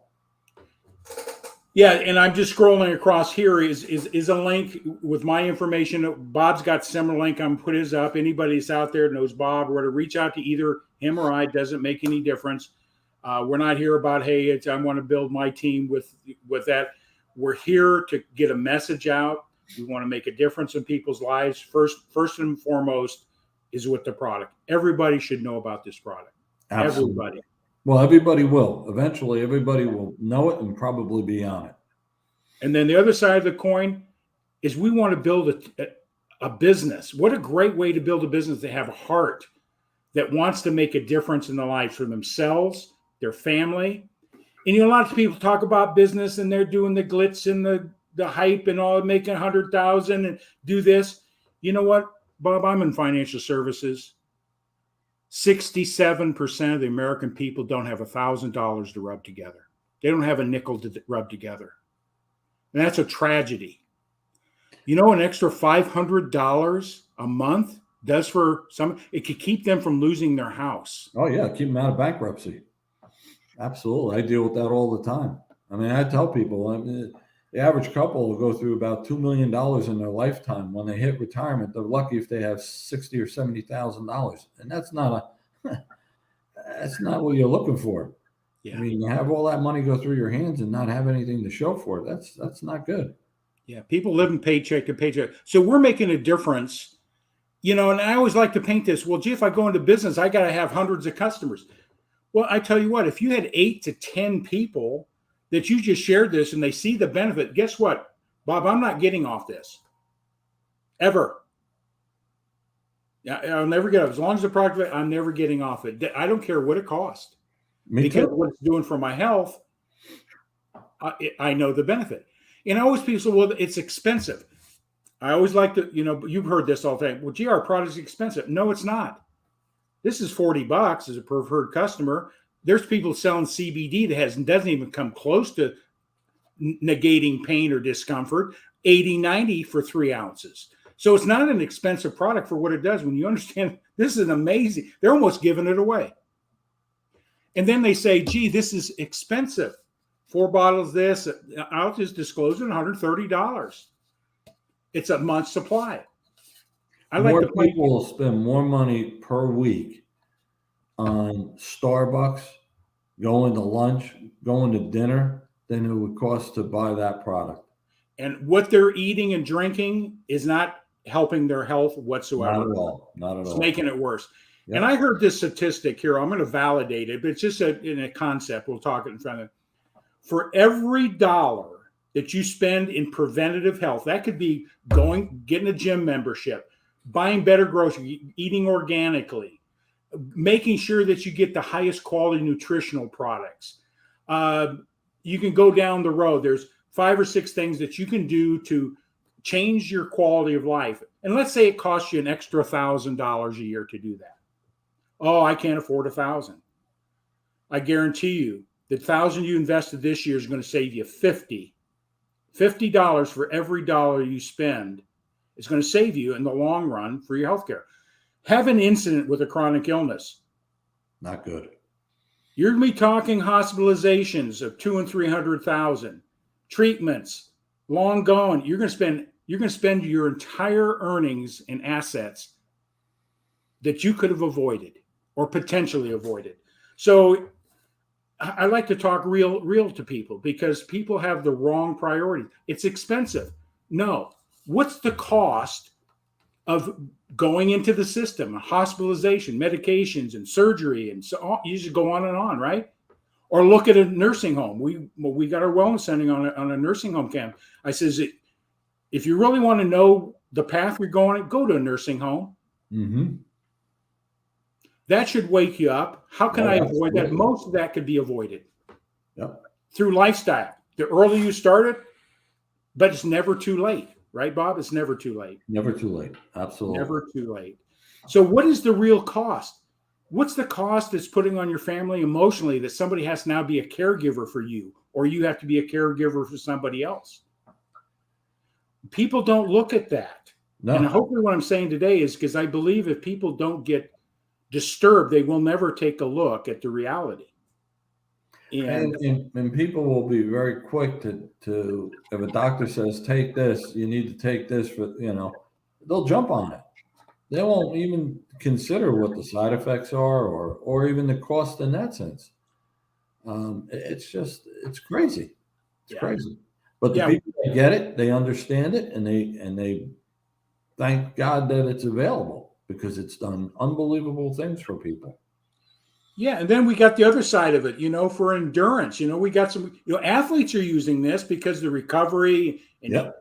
Speaker 1: Yeah, and I'm just scrolling across here is a link with my information. Bob's got similar link. I'm put his up. Anybody that's out there knows Bob, or to reach out to either him or I, doesn't make any difference. We're not here about, hey, I want to build my team with that. We're here to get a message out. We want to make a difference in people's lives. First and foremost is with the product. Everybody should know about this product.
Speaker 2: Absolutely.
Speaker 1: Everybody.
Speaker 2: Well, everybody will. Eventually, everybody will know it and probably be on it.
Speaker 1: And then the other side of the coin is we want to build a business. What a great way to build a business. They have a heart that wants to make a difference in the lives for themselves, their family. And a lot of people talk about business and they're doing the glitz and the hype and all, making 100,000 and do this. You know what, Bob? I'm in financial services. 67% of the American people don't have $1,000 to rub together. They don't have a nickel to rub together. And that's a tragedy. An extra $500 a month does for some, it could keep them from losing their house.
Speaker 2: Oh, yeah. Keep them out of bankruptcy. Absolutely. I deal with that all the time. I mean, I tell people, the average couple will go through about $2 million in their lifetime. When they hit retirement, they're lucky if they have $60,000 or $70,000. And that's not what you're looking for. Yeah. I mean, you have all that money go through your hands and not have anything to show for it. That's not good.
Speaker 1: Yeah. People live in paycheck to paycheck. So we're making a difference, and I always like to paint this. Well, gee, if I go into business, I got to have hundreds of customers. Well, I tell you what, if you had 8 to 10 people that you just shared this and they see the benefit, guess what, Bob, I'm not getting off this ever. Yeah, I'll never get off. As long as the product, I'm never getting off it. I don't care what it costs. Because what it's doing for my health, I know the benefit. And I always people say, well, it's expensive. I always like to, you've heard this all the time. Well, gee, our product is expensive. No, it's not. This is $40 as a preferred customer. There's people selling CBD that doesn't even come close to negating pain or discomfort, $80-$90 for 3 ounces. So it's not an expensive product for what it does. When you understand, this is amazing. They're almost giving it away. And then they say, gee, this is expensive. 4 bottles of this, I'll just disclose it, $130. It's a month's supply.
Speaker 2: More people will spend more money per week on Starbucks, going to lunch, going to dinner, than it would cost to buy that product.
Speaker 1: And what they're eating and drinking is not helping their health whatsoever.
Speaker 2: Not at all. Not at all.
Speaker 1: It's making it worse. Yep. And I heard this statistic here. I'm going to validate it, but it's just in a concept. We'll talk it in front of it. For every dollar that you spend in preventative health, that could be getting a gym membership, buying better groceries, eating organically, making sure that you get the highest quality nutritional products. You can go down the road. There's 5 or 6 things that you can do to change your quality of life. And let's say it costs you an extra $1,000 a year to do that. Oh, I can't afford $1,000. I guarantee you that $1,000 you invested this year is going to save you $50 for every dollar you spend. It's going to save you in the long run for your healthcare. Have an incident with a chronic illness.
Speaker 2: Not good.
Speaker 1: You're going to be talking hospitalizations of $200,000 and $300,000, treatments, long gone. You're going to spend your entire earnings and assets that you could have avoided or potentially avoided. So I like to talk real to people because people have the wrong priority. It's expensive. No. What's the cost of going into the system, hospitalization, medications, and surgery, and so on? You just go on, right? Or look at a nursing home. We got our wellness center on a nursing home camp. I says, if you really want to know the path we're going, go to a nursing home.
Speaker 2: Mm-hmm.
Speaker 1: That should wake you up. How can I avoid that? Most of that could be avoided through lifestyle. The earlier you start it, but it's never too late, right, Bob? It's never too late.
Speaker 2: Never too late. Absolutely.
Speaker 1: Never too late. So what is the real cost? What's the cost it's putting on your family emotionally that somebody has to now be a caregiver for you, or you have to be a caregiver for somebody else? People don't look at that. No. And hopefully what I'm saying today is because I believe if people don't get disturbed, they will never take a look at the reality.
Speaker 2: And people will be very quick to if a doctor says take this, you need to take this for, they'll jump on it. They won't even consider what the side effects are or even the cost in that sense. It's crazy. It's crazy. But the people that get it, they understand it, and they thank God that it's available because it's done unbelievable things for people.
Speaker 1: Yeah, and then we got the other side of it, for endurance. We got some, athletes are using this because the recovery and,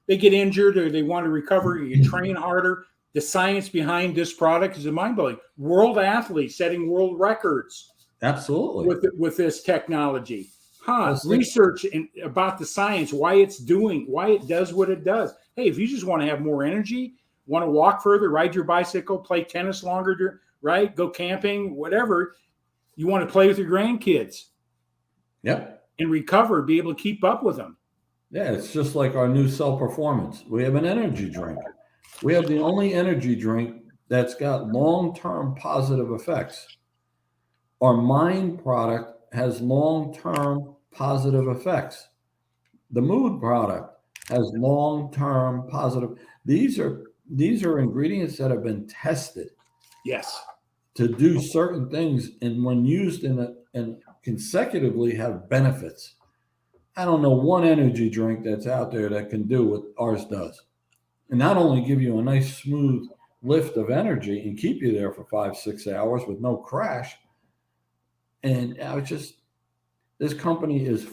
Speaker 1: they get injured or they want to recover, you train harder. The science behind this product is mind-blowing. World athletes setting world records.
Speaker 2: Absolutely.
Speaker 1: With this technology. Research about the science, why it does what it does. Hey, if you just want to have more energy, want to walk further, ride your bicycle, play tennis longer, right? Go camping, whatever. You want to play with your grandkids.
Speaker 2: Yep.
Speaker 1: And recover, be able to keep up with them.
Speaker 2: Yeah, it's just like our new Cell Performance. We have an energy drink. We have the only energy drink that's got long-term positive effects. Our Mind product has long-term positive effects. The Mood product has long-term positive. These are ingredients that have been tested.
Speaker 1: Yes.
Speaker 2: To do certain things, and when used and consecutively have benefits. I don't know one energy drink that's out there that can do what ours does. And not only give you a nice smooth lift of energy and keep you there for 5-6 hours with no crash. And this company is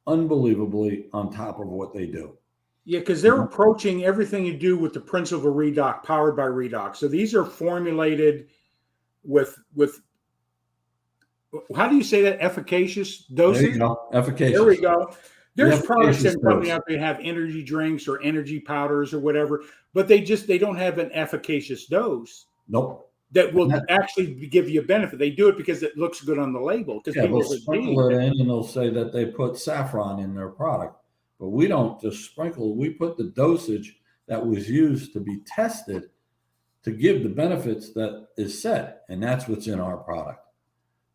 Speaker 2: unbelievably on top of what they do.
Speaker 1: Yeah, because they're approaching everything you do with the principle of redox, powered by redox. So these are formulated with how do you say that? Efficacious doses?
Speaker 2: There you go. Efficacious.
Speaker 1: There we go. There's products that company out there have energy drinks or energy powders or whatever, but they don't have an efficacious dose.
Speaker 2: Nope.
Speaker 1: That will actually give you a benefit. They do it because it looks good on the label.
Speaker 2: They'll sprinkle it in and they'll say that they put saffron in their product. But we don't just sprinkle. We put the dosage that was used to be tested to give the benefits that is said. And that's what's in our product.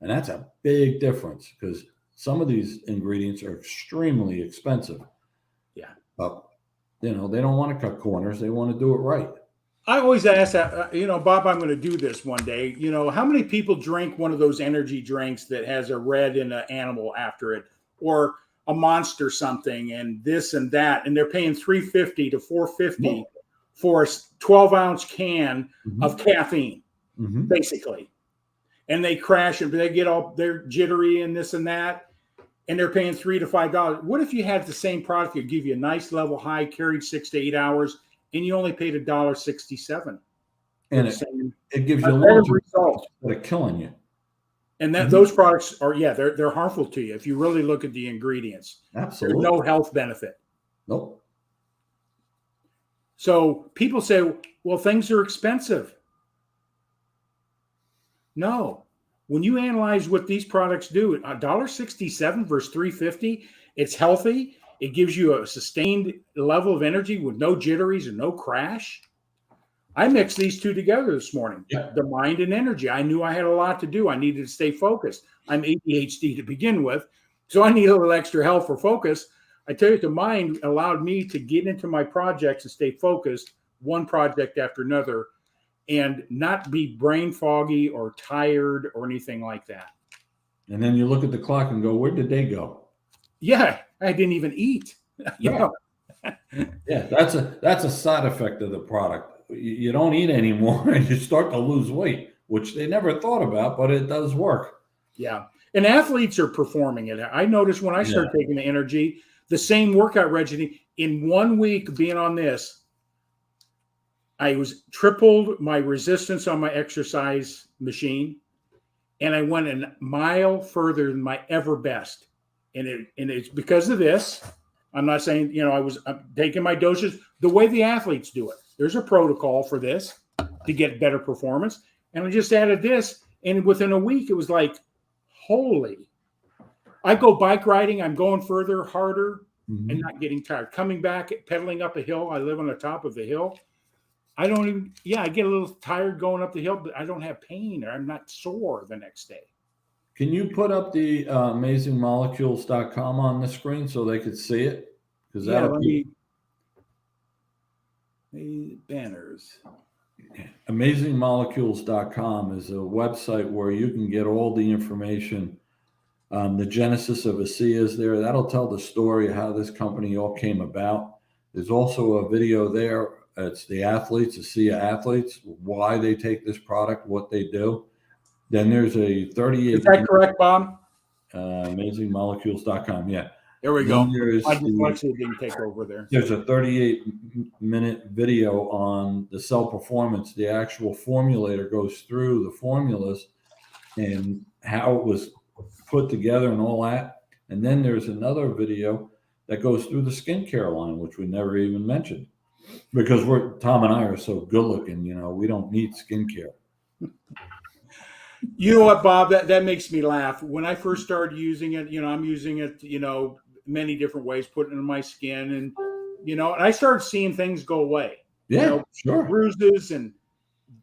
Speaker 2: And that's a big difference because some of these ingredients are extremely expensive.
Speaker 1: Yeah.
Speaker 2: But, they don't want to cut corners. They want to do it right.
Speaker 1: I always ask that, Bob, I'm going to do this one day. How many people drink one of those energy drinks that has a red and an animal after it, or a Monster something and this and that, and they're paying $350 to $450 for a 12-ounce can of caffeine, basically. And they crash and they're jittery and this and that, and they're paying $3 to $5. What if you had the same product that give you a nice level high, carried 6 to 8 hours, and you only paid $1.67?
Speaker 2: And it gives you a long result instead of killing you.
Speaker 1: And those products are, they're harmful to you if you really look at the ingredients.
Speaker 2: Absolutely.
Speaker 1: There's no health benefit.
Speaker 2: Nope.
Speaker 1: So people say, well, things are expensive. No. When you analyze what these products do, $1.67 versus $3.50, it's healthy. It gives you a sustained level of energy with no jitteries and no crash. I mixed these two together this morning, the mind and energy. I knew I had a lot to do. I needed to stay focused. I'm ADHD to begin with, so I need a little extra help for focus. I tell you, the mind allowed me to get into my projects and stay focused, one project after another, and not be brain foggy or tired or anything like that.
Speaker 2: And then you look at the clock and go, where did they go?
Speaker 1: Yeah, I didn't even eat. You know?
Speaker 2: Yeah, that's a side effect of the product. You don't eat anymore and you start to lose weight, which they never thought about, but it does work.
Speaker 1: Yeah. And athletes are performing it. I noticed when I started taking the energy, the same workout regimen, in 1 week being on this, I was tripled my resistance on my exercise machine, and I went a mile further than my ever best. And it's because of this. I'm not saying, I'm taking my doses the way the athletes do it. There's a protocol for this to get better performance. And I just added this, and within a week, it was like, holy. I go bike riding. I'm going further, harder, and not getting tired. Coming back, pedaling up a hill. I live on the top of the hill. I get a little tired going up the hill, but I don't have pain or I'm not sore the next day.
Speaker 2: Can you put up the amazingmolecules.com on the screen so they could see it? Because that'll be
Speaker 1: banners.
Speaker 2: Amazingmolecules.com is a website where you can get all the information. The genesis of Asea is there. That'll tell the story of how this company all came about. There's also a video there. It's the athletes, Asea athletes, why they take this product, what they do. Then there's a 38.
Speaker 1: Is that correct, Bob?
Speaker 2: Amazingmolecules.com. Yeah.
Speaker 1: There we go.
Speaker 2: I
Speaker 1: didn't take over there.
Speaker 2: There's a 38-minute video on the cell performance. The actual formulator goes through the formulas and how it was put together and all that. And then there's another video that goes through the skincare line, which we never even mentioned because Tom and I are so good looking, we don't need skincare.
Speaker 1: You know what, Bob? That makes me laugh. When I first started using it, I'm using it, many different ways, putting it in my skin, and and I started seeing things go away.
Speaker 2: Yeah, sure.
Speaker 1: Bruises and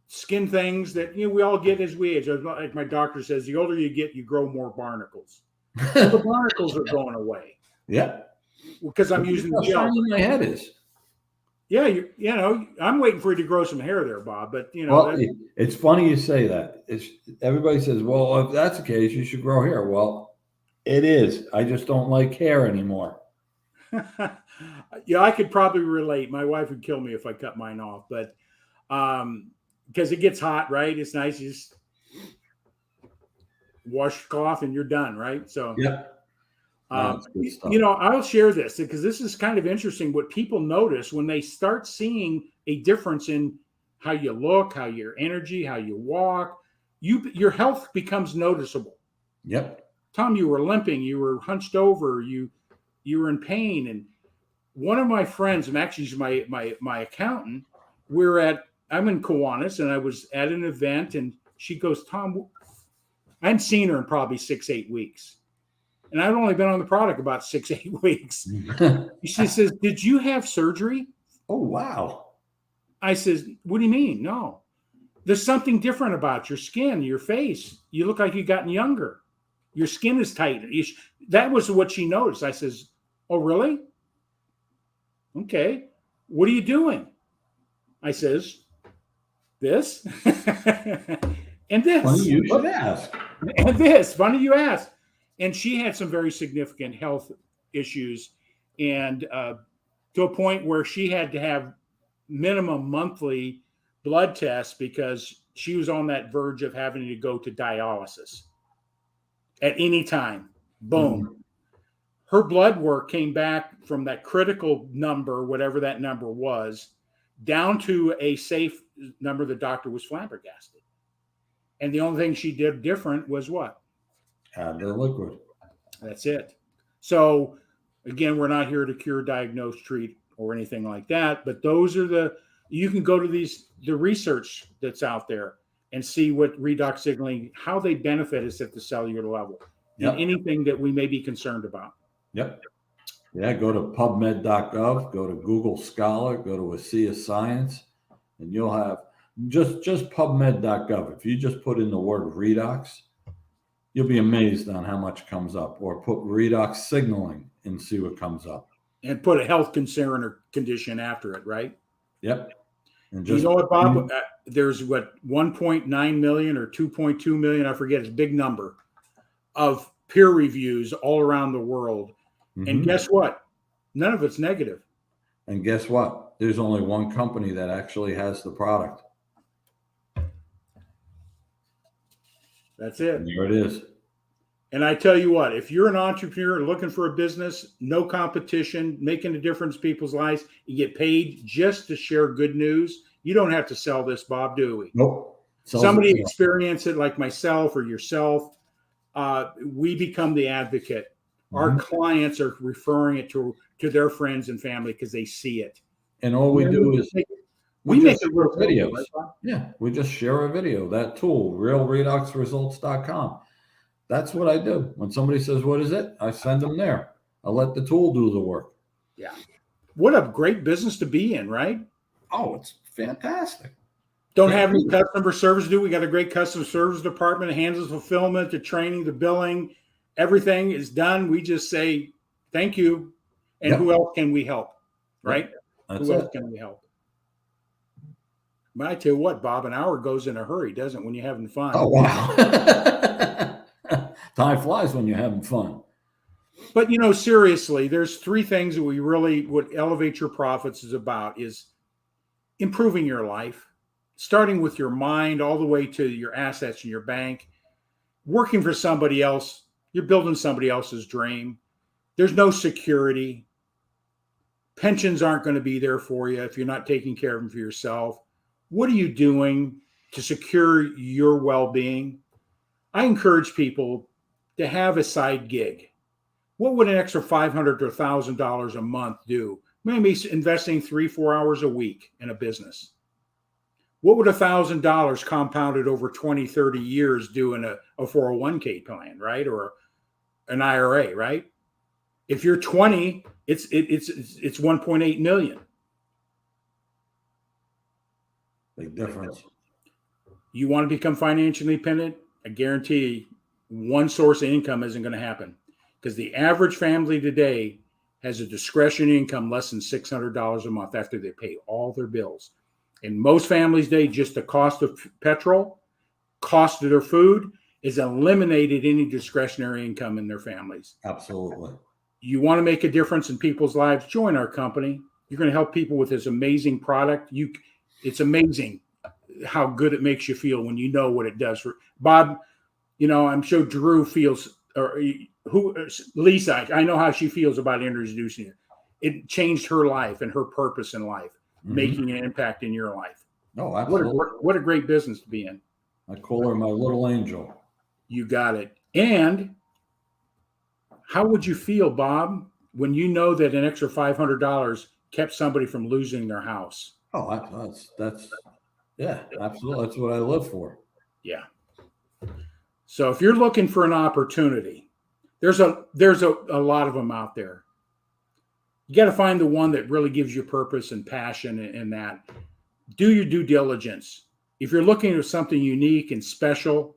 Speaker 1: skin things that we all get as we age. Like my doctor says, the older you get, you grow more barnacles. So the barnacles are going away.
Speaker 2: Yeah,
Speaker 1: because I'm using the gel.
Speaker 2: My head is.
Speaker 1: Yeah, I'm waiting for you to grow some hair there, Bob. But
Speaker 2: it's funny you say that. Everybody says, well, if that's the case, you should grow hair. Well, it is. I just don't like hair anymore.
Speaker 1: Yeah, I could probably relate. My wife would kill me if I cut mine off, but because it gets hot, right? It's nice. You just wash cloth and you're done, right? So
Speaker 2: yeah.
Speaker 1: I'll share this because this is kind of interesting what people notice when they start seeing a difference in how you look, how your energy, how you walk, your health becomes noticeable.
Speaker 2: Yep.
Speaker 1: Tom, you were limping, you were hunched over, you were in pain. And one of my friends, and actually he's my accountant, I'm in Kiwanis and I was at an event and she goes, Tom, I hadn't seen her in probably 6-8 weeks. And I've only been on the product about 6-8 weeks. She says, did you have surgery?
Speaker 2: Oh, wow.
Speaker 1: I says, what do you mean? No. There's something different about your skin, your face. You look like you've gotten younger. Your skin is tighter. That was what she noticed. I says, oh, really? Okay. What are you doing? I says, this. And this.
Speaker 2: Funny you should ask.
Speaker 1: And this. Funny you ask. And she had some very significant health issues, and to a point where she had to have minimum monthly blood tests because she was on that verge of having to go to dialysis at any time. Boom. Mm-hmm. Her blood work came back from that critical number, whatever that number was, down to a safe number. The doctor was flabbergasted. And the only thing she did different was what?
Speaker 2: Add the liquid.
Speaker 1: That's it. So again, we're not here to cure, diagnose, treat, or anything like that. But those are you can go to the research that's out there and see what redox signaling, how they benefit us at the cellular level, and anything that we may be concerned about.
Speaker 2: Yep. Yeah, go to pubmed.gov, go to Google Scholar, go to Asea Science, and you'll have just pubmed.gov. If you just put in the word redox, you'll be amazed on how much comes up. Or put redox signaling and see what comes up.
Speaker 1: And put a health concern or condition after it, right?
Speaker 2: Yep. And
Speaker 1: just, you know what, Bob? There's 1.9 million or 2.2 million, I forget, it's a big number, of peer reviews all around the world. And guess what? None of it's negative.
Speaker 2: And guess what? There's only one company that actually has the product.
Speaker 1: That's it.
Speaker 2: And there it is.
Speaker 1: And I tell you what, if you're an entrepreneur looking for a business, no competition, making a difference in people's lives, you get paid just to share good news. You don't have to sell this, Bob, do we?
Speaker 2: Nope.
Speaker 1: Somebody experience it like myself or yourself. We become the advocate. Our clients are referring it to their friends and family because they see it.
Speaker 2: And all we do is
Speaker 1: we make it real
Speaker 2: videos.
Speaker 1: Right,
Speaker 2: yeah, we just share a video. That tool, realredoxresults.com. That's what I do. When somebody says, what is it? I send them there. I let the tool do the work.
Speaker 1: Yeah. What a great business to be in, right?
Speaker 2: Oh, it's fantastic.
Speaker 1: Don't have any customer service, do we? Got a great customer service department that handles fulfillment, the training, the billing, everything is done. We just say, thank you. And who else can we help? Right? Who else can we help? But I tell you what, Bob, an hour goes in a hurry, doesn't it, when you're having fun?
Speaker 2: Oh, wow. Time flies when you're having fun.
Speaker 1: But, seriously, there's three things that we really would elevate your profits is about is improving your life, starting with your mind all the way to your assets in your bank, working for somebody else. You're building somebody else's dream. There's no security. Pensions aren't going to be there for you if you're not taking care of them for yourself. What are you doing to secure your well-being? I encourage people to have a side gig. What would an extra $500 to $1,000 a month do? Maybe investing 3-4 hours a week in a business. What would $1,000 compounded over 20, 30 years do in a 401k plan, right? Or an IRA, right? If you're 20, it's 1.8 million.
Speaker 2: Big difference.
Speaker 1: You want to become financially independent? I guarantee one source of income isn't going to happen because the average family today has a discretionary income less than $600 a month after they pay all their bills. In most families today, just the cost of petrol, cost of their food is eliminated any discretionary income in their families.
Speaker 2: Absolutely.
Speaker 1: You want to make a difference in people's lives? Join our company. You're going to help people with this amazing product. It's amazing how good it makes you feel when you know what it does for Bob. I'm sure Drew feels, or Lisa, I know how she feels about introducing it. It changed her life and her purpose in life, making an impact in your life.
Speaker 2: Oh, absolutely.
Speaker 1: What a great business to be in.
Speaker 2: I call her my little angel.
Speaker 1: You got it. And how would you feel, Bob, when you know that an extra $500 kept somebody from losing their house?
Speaker 2: Oh, that's yeah, absolutely. That's what I live for.
Speaker 1: Yeah. So if you're looking for an opportunity, there's a lot of them out there. You got to find the one that really gives you purpose and passion in that. Do your due diligence. If you're looking for something unique and special,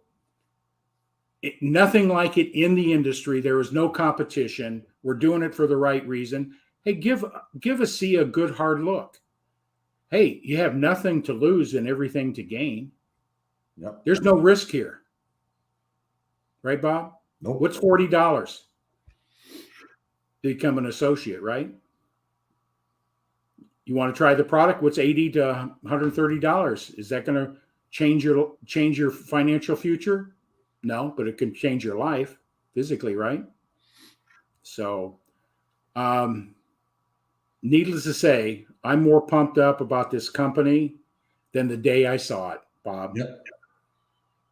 Speaker 1: nothing like it in the industry. There is no competition. We're doing it for the right reason. Hey, give Asea a good hard look. Hey, you have nothing to lose and everything to gain.
Speaker 2: Yep.
Speaker 1: There's no risk here. Right, Bob?
Speaker 2: Nope.
Speaker 1: What's $40 to become an associate, right? You want to try the product? What's $80 to $130? Is that going to change your financial future? No, but it can change your life physically, right? So, needless to say, I'm more pumped up about this company than the day I saw it, Bob.
Speaker 2: Yep.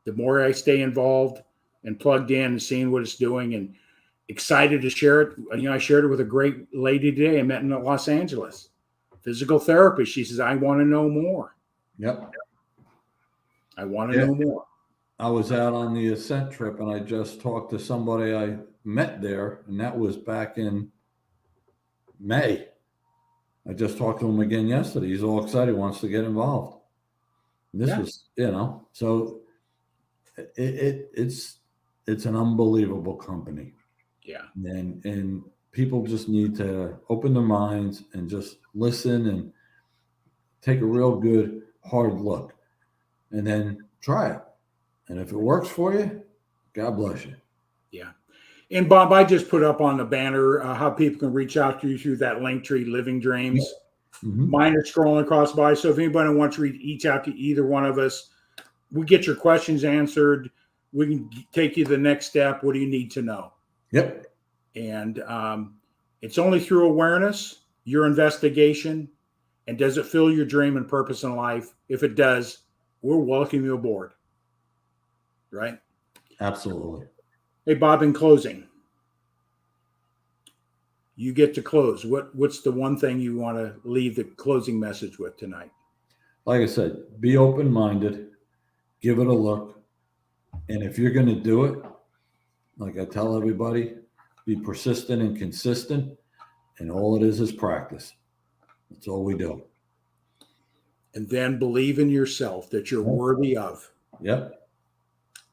Speaker 1: The more I stay involved and plugged in and seeing what it's doing and excited to share it. I shared it with a great lady today I met in Los Angeles. Physical therapist. She says, I want to know more.
Speaker 2: Yep.
Speaker 1: I want to know more.
Speaker 2: I was out on the Ascent trip and I just talked to somebody I met there, and that was back in May. I just talked to him again yesterday. He's all excited, wants to get involved. And this was, so it's an unbelievable company.
Speaker 1: Yeah.
Speaker 2: And people just need to open their minds and just listen and take a real good hard look and then try it. And if it works for you, God bless you.
Speaker 1: Yeah. And Bob, I just put up on the banner how people can reach out to you through that link tree, Living
Speaker 2: Yep.
Speaker 1: Dreams.
Speaker 2: Mhm.
Speaker 1: Mine is scrolling across by. So if anybody wants to reach out to either one of us, we get your questions answered. We can take you to the next step. What do you need to know?
Speaker 2: Yep.
Speaker 1: And it's only through awareness, your investigation, and does it fill your dream and purpose in life? If it does, we'll welcome you aboard. Right?
Speaker 2: Absolutely.
Speaker 1: Hey, Bob, in closing, you get to close. What's the one thing you want to leave the closing message with tonight?
Speaker 2: Like I said, be open-minded, give it a look. And if you're going to do it, like I tell everybody, be persistent and consistent. And all it is practice. That's all we do.
Speaker 1: And then believe in yourself that you're worthy of.
Speaker 2: Yep.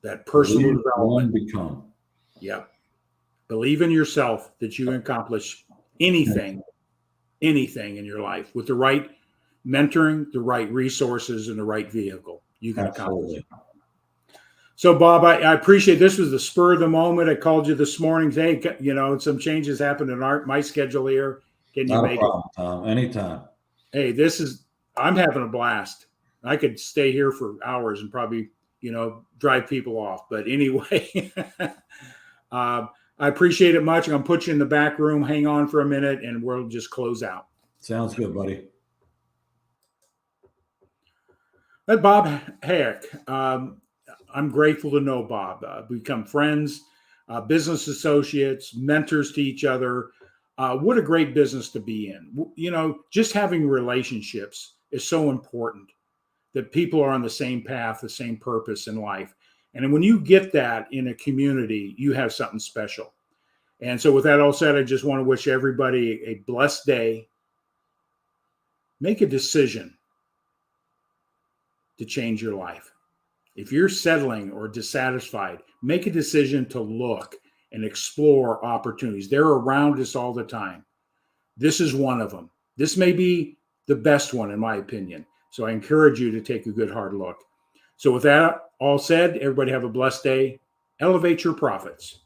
Speaker 1: That personal
Speaker 2: Believe,
Speaker 1: development.
Speaker 2: become.
Speaker 1: Yep. Believe in yourself that you can accomplish anything in your life with the right mentoring, the right resources, and the right vehicle. You can accomplish it. So, Bob, I appreciate this. Was the spur of the moment. I called you this morning. Hey, some changes happened in my schedule here. Can you make it?
Speaker 2: Tom. Anytime.
Speaker 1: Hey, I'm having a blast. I could stay here for hours and probably, drive people off. But anyway, I appreciate it much. I'm going to put you in the back room. Hang on for a minute and we'll just close out.
Speaker 2: Sounds good, buddy.
Speaker 1: But Bob Hayek, I'm grateful to know Bob. Become friends, business associates, mentors to each other. What a great business to be in. Just having relationships is so important, that people are on the same path, the same purpose in life. And when you get that in a community, you have something special. And so with that all said, I just want to wish everybody a blessed day. Make a decision to change your life. If you're settling or dissatisfied, make a decision to look and explore opportunities. They're around us all the time. This is one of them. This may be the best one, in my opinion. So I encourage you to take a good hard look. So with that all said, everybody have a blessed day. Elevate your profits.